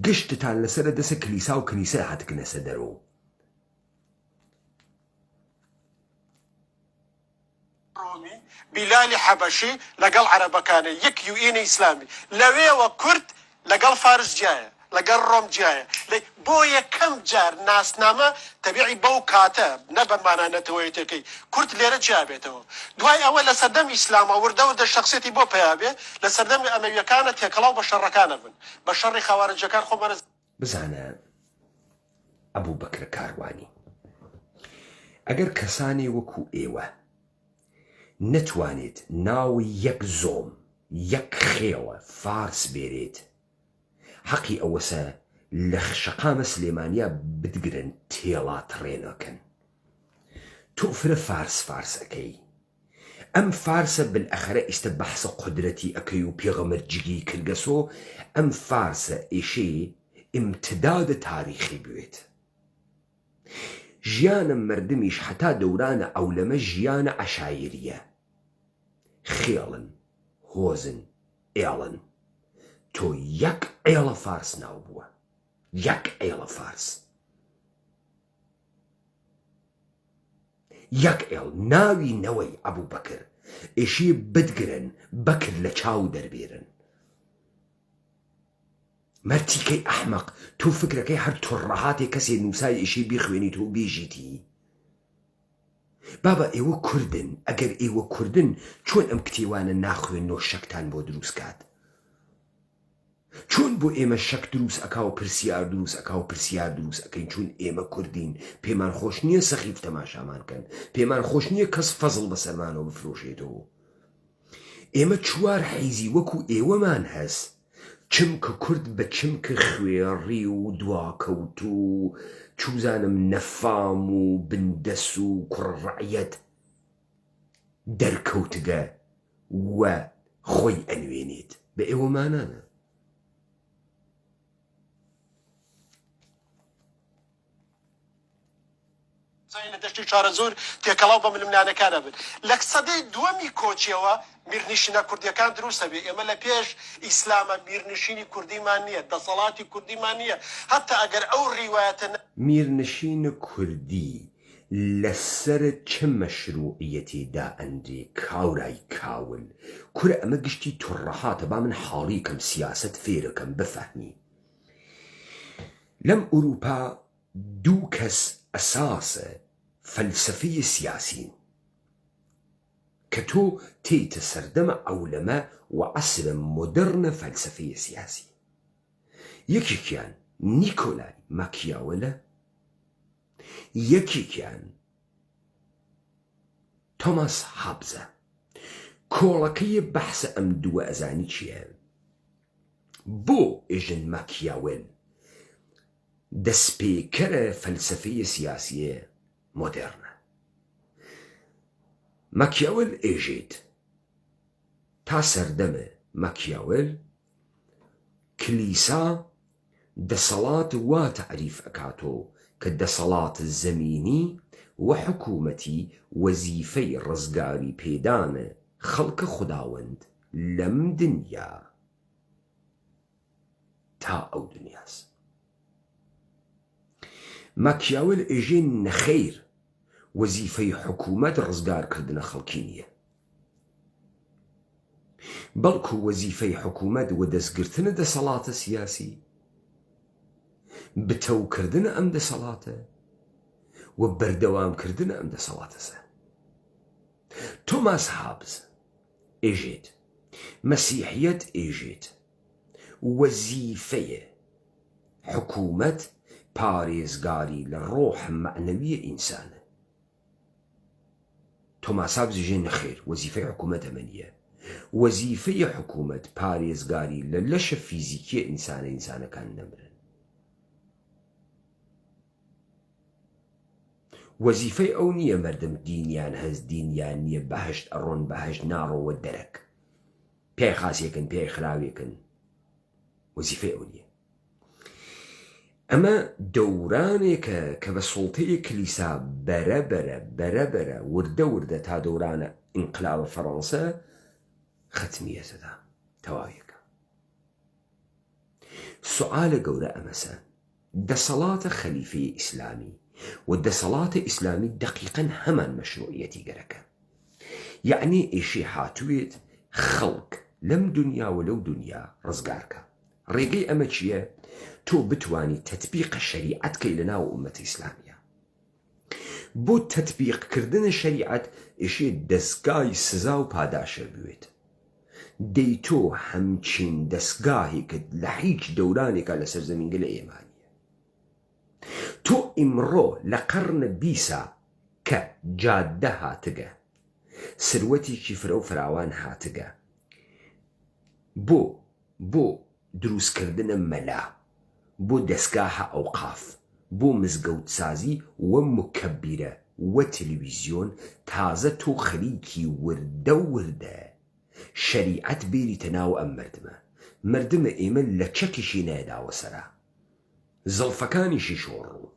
گشتتان لەسەرە دەسە کلیسا و کنیسە هاتکنەسە دەرۆ ڕۆمی بیلالی حەبەشی لەگەڵ عەرەبەکانە یەک یوئێنە ئیسلامی لەوێوە کورد لەگەڵ فارس جایە لەگەڵ ڕۆم جایە بۆ یەکەم جار ناسنامە تەبیعی بەو کاتە نەبەرمانانەتەوەیەتەکەی کورد لێرە جیابێتەوە دوای ئەوە لە سەردەم ئیسلامە وردە شخصێتی بۆ پێیابێ لە سەردەمی ئەمەویەکانە تێکەڵاو بە شەڕەکانە بن بە شەڕی خەوارجەکان خۆمەرز بزانە ئەبوو بەکرە کاروانی ئەگەر کەسانی وەکو ئێوە نەتوانێت ناوی یەک زۆم یەک خێوە فارس بێرێت حەقی ئەوەسە لە شەقامە سلێمانیا بدگرن تێڵا تڕێنەکەن تۆ فرە فارس ئەەکەی ئەم فارسە بالئەخەرە ئیستە بەحسە قودرەتی ئەەکەی و پێغەمەرجگی کردگەسۆ ئەم فارسە ئێشەی امتداد تاریخی بوێت ژیانە مردمیش حتا دەورانە ئەولەمە ژیانە عەشایریە خێڵن هۆزن ئێڵن تۆ یەک ئێڵە فارس ناو بووە یەک ئێڵە فارس یەک ئێڵ ناوی نەوەی ئەبوو بەکر ئێشی بدگرن بەکر لە چاو دەربێرن مەرتیکەی ئەحمەق تۆ فکرەکەی هەر تۆڕەهاتێک کەسێ نووسای ئیشی بیخوێنیت و بێژیتی بابا ئێوە کوردن ئەگەر ئێوە کوردن چۆن ئەم کتێوانە ناخوێنەوە شەکتان بۆ دروست کات چۆن بۆ ئێمە شەک دروست ئەکا و پرسیار دروست ئەکا و پرسیار دروست ئەکەین چون ئێمە کوردین پێمان خۆش نییە سەخیف تەماشامان کەن پێمان خۆش نییە کەس فەزڵ بەسەرمانەوە بفرۆشێتەوە ئێمە چوار حیزی وەکو ئێوەمان هەست چمکە کورد بە چمکە خوێڕی و دواکەوت و چوزانم نەفام و بندەس و کوڕڕعەت دەرکەوتگە وە خۆی ئەنوێنێت بە ئێوەمانانە لە دەشتی چارە زۆر تێکەڵاو بە ململانەکانە بن لە سەدەی دووەمی کۆچیەوە میرنشینە کوردیەکان دروستە بێ ئێمە لە پێش ئیسلامە میرنشینی کوردیمان نییە دەسەڵاتی کوردیمان نییە هەتا ئەگەر ئەو ڕیوایەتە میرنشین کوردی لەسەر چه مەشروعیەتێدا ئەندێ کاورای کاول کورە ئەمە گشتی توڕەهاتە با من حاڵیکەم سیاست فێرەکەم بفەهمی لەم ئوروپا دوو کەس ئەساسە فەلسەفەی سیاسی کە تۆ تێیتە سەردەمە ئەولەمە و عەسرە مۆدەرنە فەلسەفەی سیاسی یەکێکیان نیکۆلای ماکیاوەلە یەکێکیان تۆماس هابزە کۆڵەکەی بەحسە ئەم دووە ئەزانی چییە بۆ ئێژن ماکیاوەل دەستپێکەرە فەلسەفەی سیاسیە مۆدێرنە ماکیاوەل ئێژێت تا سەردەمە ماکیاوەل کلیسا دەسەڵات وا تەعریف ئەکاتۆ کە دەسەڵات زەمینی و حکوومەتی وەزیفەی ڕزگاری پێدانە خەڵکە خوداوەند لەم دنیا تا ئەو دنیاست ماکیاوەل ئێژێ نەخەیر وەزیفەی حکوومەت ڕزگارکردنە خەڵکی نییە بەڵکو وەزیفەی حکوومەت و دەستگرتنە دەسەڵاتە سیاسی بتەوکردنە ئەم دەسەڵاتە و بەردەوامکردنە ئەم دەسەڵاتەسە تۆماس هابز ئێژێت مەسیحیەت ئێژێت وەزیفەیە حکوومەت پارێزگاری لە ڕۆح مەعنەویە ئینسانە تۆماس هابز ئێژێ نەخێر وەزیفەی حکوومەت ئەمە نییە وەزیفەی حکوومەت پارێزگاری لە لەشە فیزیکیە ئینسانەکان نەمرن وەزیفەی ئەو نییە مەردم دینیان هەست دینیان نییە بەهشت ئەڕۆن بەهشت ناڕۆوە دەرەک پیای خاسیەکەن پیای خراوێکن وەزیفەی ئەو نییە ئەمە دەورانێکە کە بە سوڵتەی کلیسا بەرە وردە وردە تا دەورانە ئینقلابە فەڕەنسە ختمیەتەدا تەواویەکە سوالە گەورە ئەمەسە دەسەڵاتە خەلیفەی ئیسلامی و دەسەڵاتە ئیسلامی دەقیقەن هەمان مەشروعیەتی گەرەکە یعنی ئێشێ هاتووێت خەڵک لەم دنیا و لەو دنیا ڕزگارکە ڕێگەی ئەمە چییە تۆ بتوانی تەطبیقە شەریعەت کەی لەناو ئومەتە ئیسلامیە بۆ تەطبیقکردنە شەریعەت ئێشێ دەستگای سزا و پاداشە بوێت دەی تۆ هەمچین دەستگاهێکت لە هیچ دەورانێکە لەسەر زەمینگە لە ئێمانیە تۆ ئیمڕۆ لە قەرنە بیسا کە جادە هاتگە سروەتێکی فرە و فراوان هاتگە بۆ دروستکردنە مەلا بۆ دەستگاهە ئەوقاف بۆ مزگەوت سازی وە مکەبیرە وە تەلەڤیزیۆن تازە تۆ خەریکی وردە شەریعەت بێریتە ناو ئەم مردمە ئێمە لە چەکیشی نەیەداوە سەرا زەڵفەکانیشی شۆڕوو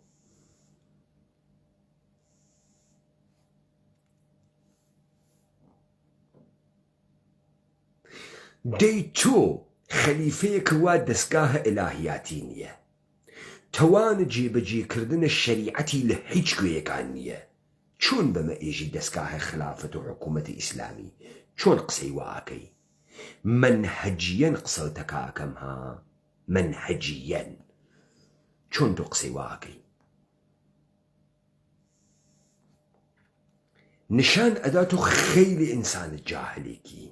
دەی تۆ خەلیفەیەکە وا دەستگاهە ئیلاهیاتی نییە تەوانە جێبەجێکردنە شەریعەتی لە هیچ گوێیەکان نییە چۆن بەمە ئێژی دەستگاهە خلافەت و حکوومەتی ئیسلامی چۆن قسەی واکەی منهەجیەن قسەتەکاکەم ها منهجيا چۆن تۆ قسەی واکەی نشان ئەدا تۆ خەیلی ئینسانت جاهلێکی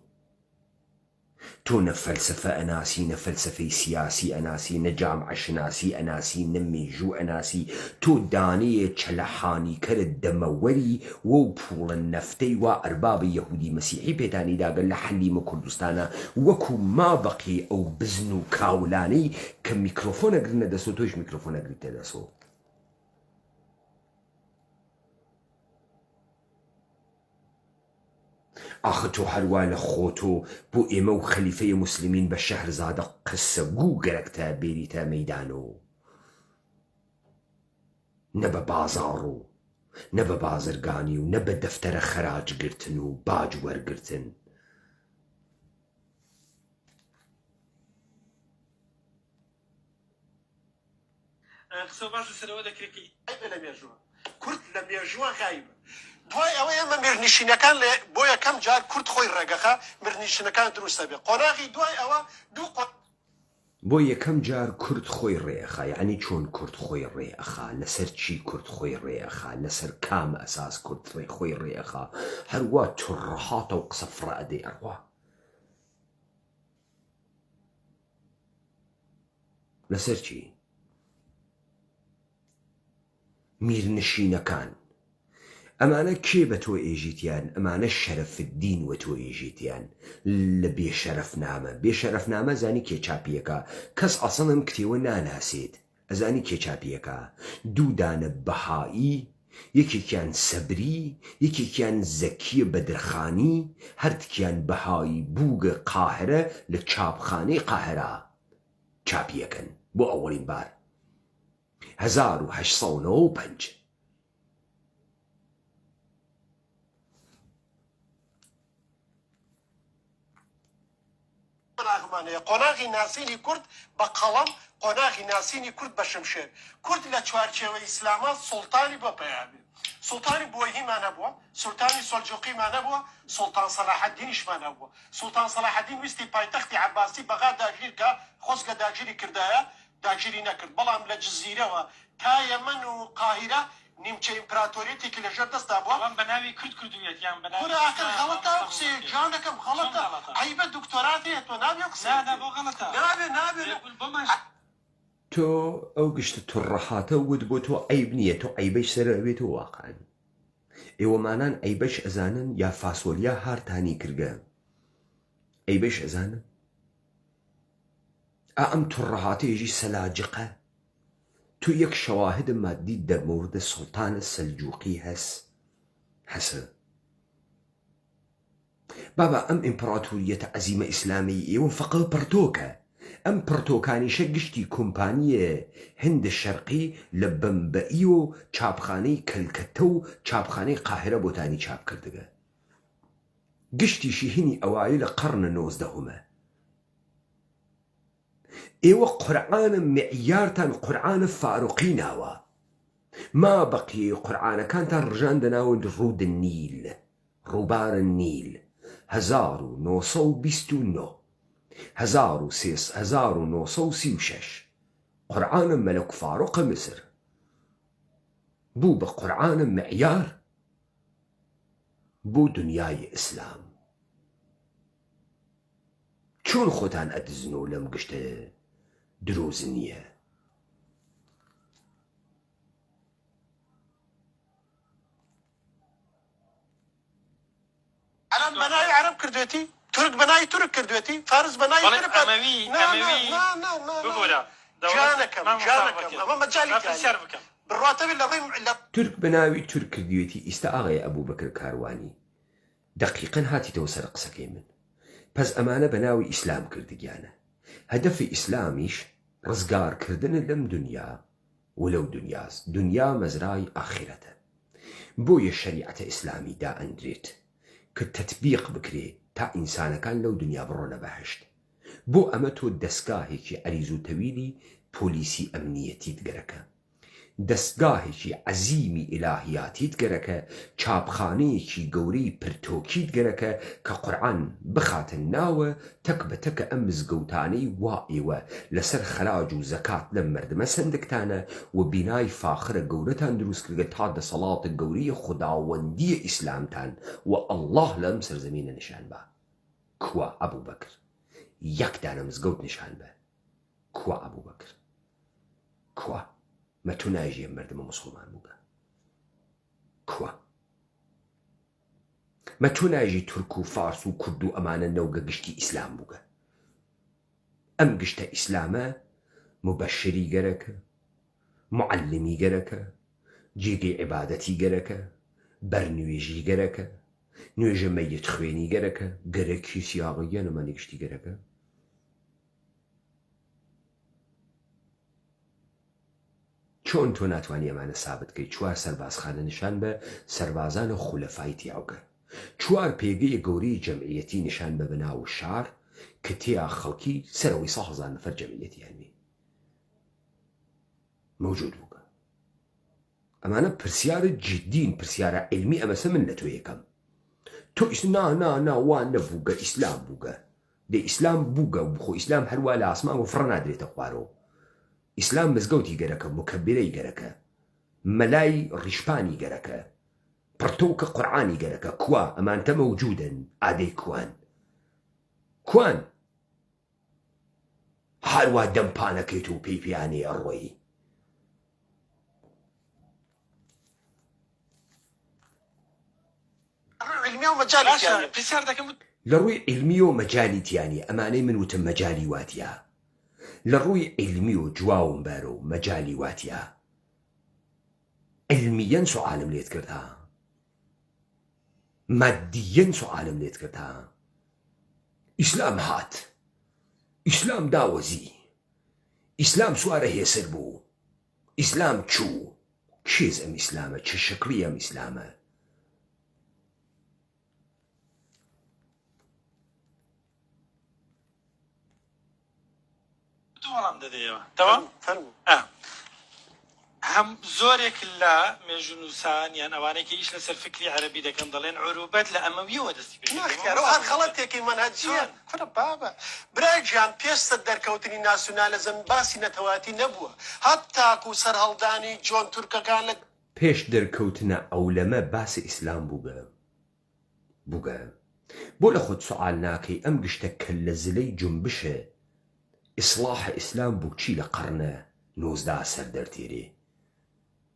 تۆ نە فەلسەفە ئەناسی نە فەلسەفەی سیاسی ئەناسی نە جامعە شناسی ئەناسی نە مێژوو ئەناسی تۆ دانەیە چەلەحانیکەرت دەمەوەری وە پوڵە نەفتەی وا ئەربابی یەهودی مەسیحی پێتانی داگەن لە حەلیمە کوردستانە وەکو مابەقی ئەو بزن و کاولانەی کە میکرۆفۆنەگرنە دەسۆ تۆش میکرۆفۆنەگریتە دەسۆ ئاخە تۆ هەروە لە خۆتۆ بۆ ئێمە و خەلیفەی موسلیمین بە شەهرزادە قسە گوو گەرەکتە بێریتە مەیدانۆ نە بە بازاڕ و نە بە بازرگانی و نە بە دەفتەرە خەراجگرتن و باج وەرگرتن قسە باز لەسەرەوە دەکرێتی لە مێژووە کورد لە مێژووە غایبە دوای ئەوە ئێمە مێرنشینەکان بۆ یەکەم جار کورد خۆی ڕێگەخە مێرنشینەکان دروستە بێ قۆناغی دوای ئەوە بۆ یەکەم جار کورد خۆی ڕێئەخا یعنی چۆن کورد خۆی ڕێئەخا لەسەر چی کورد خۆی ڕێئەخا لەسەر کام ئەساس کورد خۆی ڕێئەخا هەروە توڕەهاتە و قسە فڕە ئەدەی ئەڕوا لەسەر چی میرنشینەکان ئەمانە کێ بە تۆ ئێژیتیان ئەمانە شەرەفدین وە تۆ ئێژیتیان لە بێشەرەفنامە بێشەرەفنامە زانی کێچاپیەکە کەس ئەسڵم کتێوە ناناسێت ئەزانی کێچاپیەکە دوو دانە بەهایی یەکێکیان سەبری یەکێکیان زەکیە بەدرخانی هەردکیان بەهایی بووگە قاهرە لە چاپخانەی قاهرە چاپیەکەن بۆ ئەوەڵین بار 1895 قۆناغی ناسینی کورد بە قەڵەم قۆناغی ناسینی کورد بە شمشێر کورد لە چوارچێوە ئیسلاما سوڵتانی بۆ پەیامی سوڵتانی بۆهیمان نەبووە سوڵتانی سۆلجوقیمان نەبووە سوڵتان سەلاحەددینیشمان نەبووە سوڵتان سەلاحەددین ویستی پایتەختی عەباسی بەغا داگیر کە خۆزگە داگیری کردایە داگیری نەکرد بەڵام لە جزیرەوە تا یەمەن و قاهیرە نیمچە ئیمپراتۆریەتێکی لەژێر دەستدا بووە بە ناوی کورد کردویەتیان بە ناوی ئاخر غەڵەتە قسێ جانەکەم غەڵەتە عەیبە دکتۆرات هەیە تۆ نابێ قسە بۆ غەڵەتە نابێ تۆ ئەو گشتە توڕەهاتە ود بۆ تۆ عیب نییە تۆ عیبەش سەر ئەوێتەوە واقعان ئێوەمانان ئەیبەش ئەزانن یا فاسۆلیا هارتانی کردگە ئەیبەش ئەزانن ئەم توڕەهاتەیەژی سەلاجقە تو یەک شەواهد مادی دەرمەوردە سوڵتانە سەلجوقی هەسە بابا ئەم ئیمپراتۆریەتە عەزیمە ئیسلامی ئێوە فەقە پڕتۆکە ئەم پڕتۆکانیشە گشتی کۆمپانیە هەندە شەرقی لە بەمبەئی و چاپخانەی کەلکەتە و چاپخانەی قاهرە بۆتانی چاپ کردگە گشتیشی هینی ئەوایە لە قەرنە 19 ئێوە قورعانە معیارتان قورعانە فاروقی ناوە ما بەقی قورعانەکانتان ڕژان دەناوە ڕوود نیل ڕووبارە نیل 1929 1936 قورعانە مەلەک فاروقە مسر بوو بە قورعانە معیار بۆ دنیای ئیسلام چۆن خۆتان ئەدزن و لەم گشتە دروز نییە عەرەب بەناوی عەرەب کردوێتی تورک بەناوی تورک کردوێتی فارس بەناوی تورک جانەکەم ئەمە مەجالی بڕاتەوی لە ڕێی تورک بەناوی تورک کردوێتی ئیستا ئاغای ئەبوو بەکر کاروانی دەقیقەن هاتیتەوە سەر قسەکەی من پس ئەمانە بەناوی ئیسلام کردگیانە هەدەفی ئیسلامیش ڕزگارکردنە لەم دنیا ولەو دنیاست دنیا مەزرای ئاخرەتە بۆیە شەریعەتە ئیسلامی دائەندرێت کە تەطبیق بکرێ تا ئینسانەکان لەو دنیا بڕۆنە بەهەشت بۆ ئەمە تۆ دەستگاهێکی عەریز و تەویلی پۆلیسی ئەمنیەتی دگەرەکە دەستگاهێکی عەزیمی ئیلاهیاتیت گەرەکە چاپخانەیەکی گەورەی پرتۆکیت گەرەکە کە قورعان بخاتە ناوە تەک بە تەکە ئەم مزگەوتانەی وا ئێوە لەسەر خەلاج و زەکات لەم مەردمە سندکتانە و بینای فاخرە گەورەتان دروست کردگە تا دەسەڵاتە گەورەی خوداوەندیە ئیسلامتان و ئەڵڵاه لەم سەرزەمینە نیشان بە کووە ئەبوو بەکر یەک دانە مزگەوت نیشان بە کووە ئەبوو بەکر کووە مە تۆ ناژیە مردمە مسلمان بووگە کووە مە تۆ ناژی تورک و فارس و کورد و ئەمانە نەوگە گشتی ئیسلام بووگە ئەم گشتە ئیسلامە مبەشری گەرەکە معلمی گەرەکە جێگەی عیبادەتی گەرەکە بەرنوێژی گەرەکە نوێژە مەیت خوێنی گەرەکە گەرەکی سیاغیە نەمانی گشتی گەرەکە چۆن تۆ ناتوانانی ئەمانە سابتکەی چوار سەربازخانە نیشان بە سەربازانە خولەفای تیاوگە چوار پێگەی گەورەی جەمعیەتی نیشان بە بەناو شار کە تیا خەڵکی سەرەوەی 100,000 نەفەر جەمعیەتیانوی موجود بووگە ئەمانە پرسیارە جددین پرسیارە علمی ئەمەسە من لە تۆ یەکەم تۆ نا وان نەبووگە ئیسلام بووگە دە ئیسلام بووگە بخۆ ئیسلام هەروە لە ئاسمان و فڕە نادرێتە خوارەوە ئیسلام مزگەوتی گەرەکە مکەبرەی گەرەکە مەلای ڕیشپانی گەرەکە پڕتۆکە قورعانی گەرەکە کووا ئەمانتە مەوجودن ئادەی کوان هەروە دەمپانەکەیت و پێیپیانێ ئەڕۆیی لە ڕووی علمی و مەجای تیانی ئەمانەی من وتم مەجای واتیە لە ڕووی علمی و جواوم بارە و مەجای واتیە علمیەن سوالم لێت کردها مادیەن سوالم لێت کردها ئیسلام هات ئیسلام داوەزی ئیسلام سوارە هێسر بوو ئیسلام چوو کێز ئەم ئیسلامە چه شکلی ئەم ئیسلامە وەڵام دەدەیەوە تەواو هەم زۆرێک لە مێژونووسان یان ئەوانێکی ئیش لەسەر فکری عەرەبی دەکەن دەڵێن عروبەت لە ئەمەویەوە دەستی پێ هەر خەڵەتێکی مەنهەجیە کورە بابە برای گیان پێستە دەرکەوتنی ناسیۆنالیزم باسی نەتەواتی نەبووە هەتاکو سەر هەڵدانی جۆن تورکەکان لە پێش دەرکەوتنە ئەولەمە باسی ئیسلام بووگە بۆ لە خۆت سوال ناکەی ئەم گشتە کە لە زلەی جنبشە ئیسلاح ئیسلام بوو چی لە قەرنە 19 سەردەرتێرێ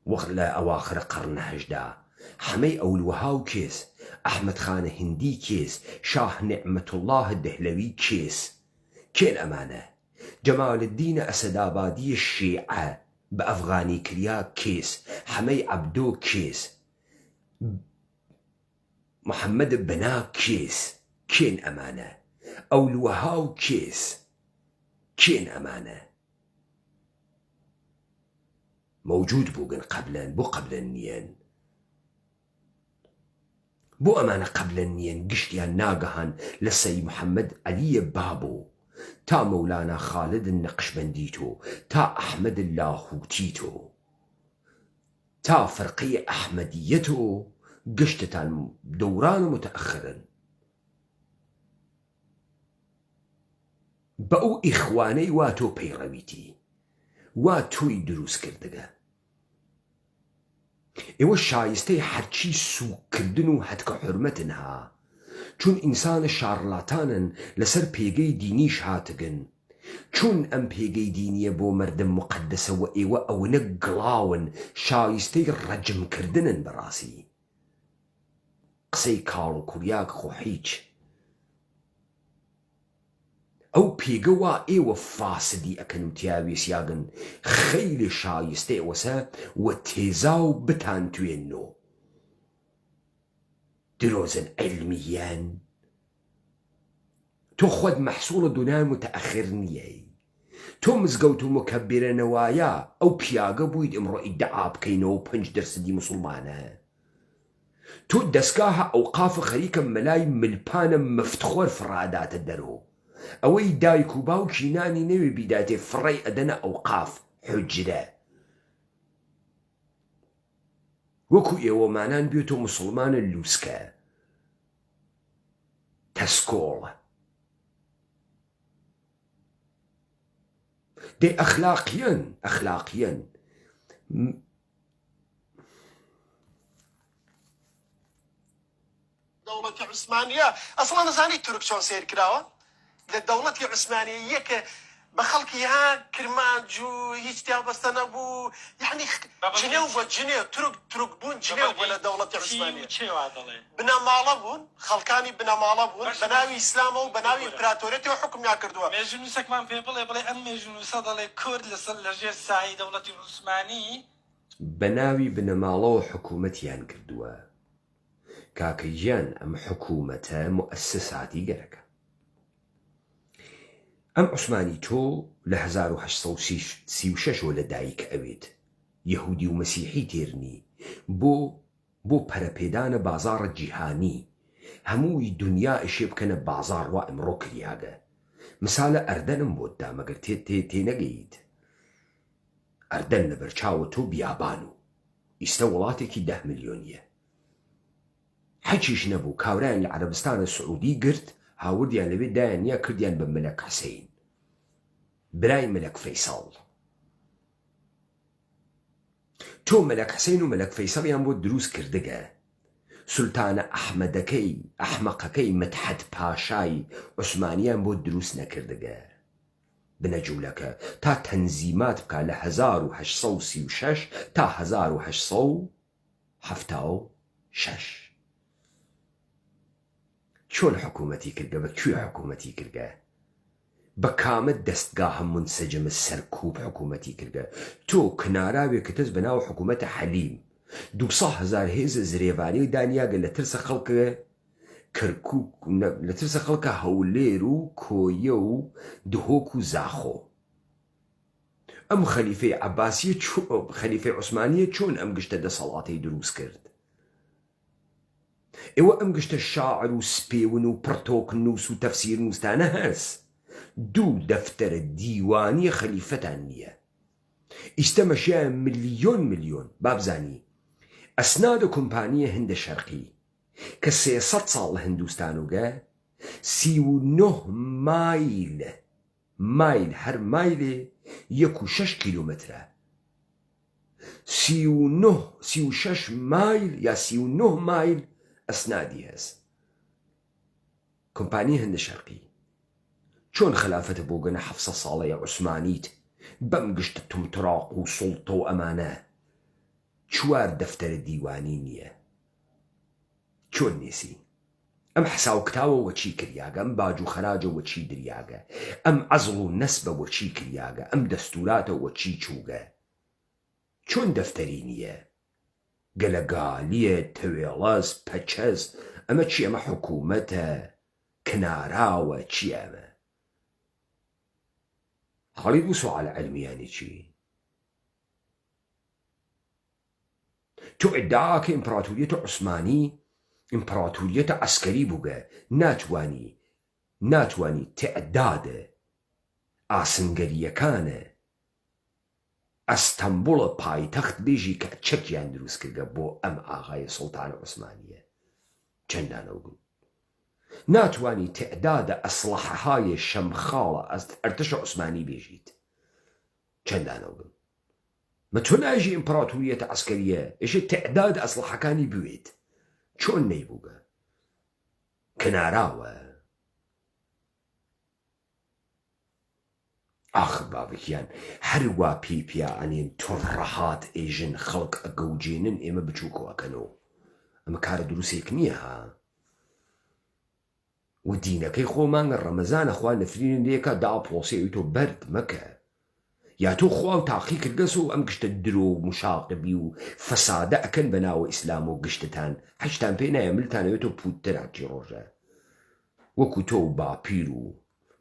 وەخت لە ئەواخرە قەرنە 18 حەمەی ئەولوەها و کێس ئەحمەد خانە هندی کێس شاه نعمەتوڵڵاه دەهلەوی کێس کێن ئەمانە جەمالدینە ئەسەدابادیە شیعە بە ئەفغانی کریا کێس حەمەی عەبدۆ کێس محەممەد بەنا کێس کێن ئەمانە ئەولوەها و کێس کێن ئەمانە موجود بووگن قەبلەن بۆ قەبلەن نیەن بۆ ئەمانە قەبلەن نیەن گشتیان ناگەهان لە سەید محەممەد عەلیە بابۆ تا مەولانا خالد نەقشبەندیتۆ تا ئەحمەد لاهوتیتۆ تا فەرقەی ئەحمەدیەتۆ گشتتان دەوران متەئەخرن بە ئەو ئیخوانەی وا تۆ پەیڕەویتی وا تۆی دروست کردگە ئێوە شایستەی هەرچی سوکردن و هەتکە حورمەتن ها چون ئینسانە شارڵاتانن لەسەر پێگەی دینیش هاتگن چون ئەم پێگەی دینیە بۆ مەردم مقەدەسەوە ئێوە ئەوەنە گڵاون شایستەی ڕەجمکردنن بەڕاستی قسەی کاڵ و کوریاک خۆ هیچ ئەو پێگەوا ئێوە فاسدی ئەکەن و تیاوێسیاگن خەیلی شایستە ئێوەسە و تێزا و بتان توێننۆ درۆزن علمیان تۆ خۆت مەحسوڵە دونای متەئەخر نییەی تۆ مزگەوت و مکەبرەنەوایە ئەو پیاگە بوویت ئەمڕۆ ئیدعا بکەینەوە 5% مسلمانە تۆ دەستگاهە ئەوقافە خەریکە مەلای ملپانە مفتخۆر فڕاداتە دەرۆ ئەوەی دایک و باوکی نانی نەوێ بیداتێ فڕی ئەدەنە ئەوقاف حجرە وەکو ئێوەمانان بێتۆ مسلمانە لووسکە تەسکۆڵە دێ ئەخلاقیەن دەوڵەتی عوسمانیە ئەسڵا نەزانی تورک چۆن سیر کراوە لە دەوڵەتی عوسمانیە یەکە بە خەڵکی ها کرمانج و هیچ تیا بەستە نەبوو یعنی جنێو بە جنێ تورک بوون جنێو بوو لە دەوڵەتی عوسمانیە بنەماڵە بوون خەڵکانی بنەماڵە بوون بە ناوی ئیسلامە و بە ناوی ئیمپراتۆریەتەوە حکمیان کردووە مێژونووسێکمان پێ بڵێ ئەم مێژونووسە دەڵێ کورد لەژێر سایی دەوڵەتی عوسمانی بە ناوی بنەماڵەوە حکوومەتیان کردووە کاکەیان ئەم حکوومەتە مؤسساتی گەرەکە ئەم عوسمانی تۆ لە 1836 لە دایک ئەوێت یەهودی و مەسیحی تێرنی بۆ پەرەپێدانە بازاڕە جیهانی هەمووی دنیا ئەشێ بکەنە بازار وا ئەمڕۆ کریاگە مثالە ئەردەنم بۆتدا مەگەر تێنەگەیت ئەردەن لە بەرچاوە تۆ بیابان و ئیستە وڵاتێکی 10 ملیۆنیە حەچیش نەبوو کاورایان لە عەرەبستانە سعودی گرت هاوردیان لەوێ دایان یا کردیان بە مەلەک حسەین برای مەلەک فەیساڵ تۆ مەلەک حسەین و مەلەک فەیساڵیان بۆ دروست کردگە سولتانە ئەحمەقەکەی مدحەت پاشای عوسمانیان بۆ دروست نەکردگە بنە جوولەکە تا تەنزیمات بکە لە 1836 تا 1876 چۆن حکوومەتی کردگە بە کوێ حکوومەتی کردگە بە کامە دەستگاهە منسەجمە سەرکوب حکوومەتی کردگە تۆ کناراوێکتەس بە ناو حکوومەتە حەلیم 200,000 هێزە زرێڤانی دانیاگە لە ترسە خەڵکە کەرکووک لە ترسە خەڵکە هەولێر و کۆیە و دهۆک و زاخۆ ئەم خەلیفەی عەباسیە خەلیفەی عوسمانیە چۆن ئەم گشتە دەسەڵاتی دروست کرد ئێوە ئەم گشتە شاعر و سپێون و پڕتۆک نووس و تەفسیر نووسانە هەست 2 دەفتەرە دیوانی خەلیفەتان نییە ئیستەمەشیە ملیۆن بابزانی ئەسنادە کۆمپانیە هەندە شەرقی کە 300 ساڵ لە هندوستانوگە 39 مایل هەر مایلێ 1.6 کیلومترە 36 مایل یا 39 مایل ئەسنادی هەست کۆمپانی هەندە شەرقی چۆن خلافەتە بۆ گەنە 700 ساڵەیە عوسمانیت بەم گشتە تومتراق و سوڵتە و ئەمانە 4 دەفتەرە دیوانی نییە چۆن نێسی ئەم حساو کتاوە وەچی کریاگە ئەم باج و خەراجە وەچی دریاگە ئەم عەزڵ و نەسبە وەچی کریاگە ئەم دەستوراتە وەچی چووگە چۆن دەفتەری نییە گەلەگالیە تەوێڵەس پەچەس ئەمە چی ئەمە حکوومەتە کناراوە چی ئەمە هەڵی بوو سوالە عەلمیانی چی تۆ ئیدعاکە ئیمپراتۆریەتە عوسمانی ئیمپراتۆریەتە عەسکەری بووگە ناتوانی تەعدادە ئاسنگەریەکانە ئەستەمبوڵە پایتەخت بێژی کە چەکیان دروست کردگە بۆ ئەم ئاغای سوڵتانە عوسمانیە چەندانە بوون ناتوانی تەعدادە ئەسلحەهای شەمخاڵە ئەرتەشە عوسمانی بێژیت چەندانە بوون مە تۆ ناژی ئیمپراتۆریەتە عەسکەریە ئێشە تەعداد ئەسلحەکانی بوێت چۆن نەیبووگە کناراوە ئاخر بابکیان هەروە پیپیانین توڕەهات ئێژن خەڵک ئەگەوجێنن ئێمە بچووکەوەکەنەوە ئەمە کارە دروستێک نییە ها و دینەکەی خۆمانگە ڕەمەزانە خوا نەفرینن لێکە داپۆسێوی تۆ بەرد مەکە یا تۆ خوا و تاقی کردگەس و ئەم گشتە درۆ و مشاقبی و فەسادە ئەکەن بە ناوە ئیسلام و گشتتان هەشتان پێ نایە ملتانەوێت و پووتتراکی ڕۆژە وەکو تۆ و باپیر و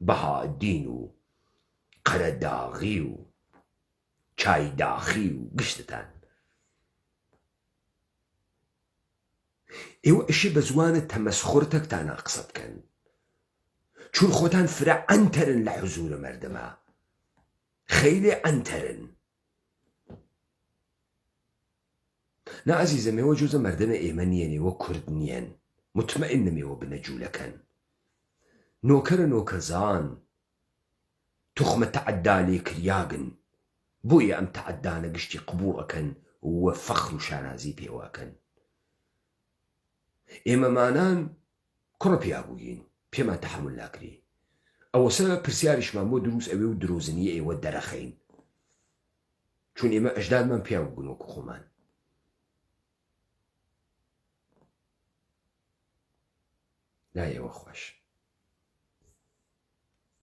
بەهادین و قەرەداغی و چایداخی و گشتتان ئێوە ئەشی بە زوانە تەمەسخۆرتەکتانە قسە بکەن چون خۆتان فرە ئەنتەرن لە حوزورە مەردەمە خەیلێ ئەنتەرن نا عزیزەمەوە جۆزە مەردەمە ئێمە نیەنێوە کورد نیەن مطمئنمەوە بنەجوولەکەن نۆکەرە نۆکەزان توخمە تەعەدا لێکریاگن بۆیە ئەم تەعەدانە گشتی قبوڵەکەن وە فەخر و شانازی پێواکەن ئێمەمانان کوڕە پیابووین پێمان تەحمل ناکرێ ئەوەسە پرسیاریشمان بۆ دروست ئەوێ و درۆزنی ئێوە دەرەخەین چون ئێمە ئەژدادمان پیاو بوون وەکو خۆمان لای ئێوە خۆش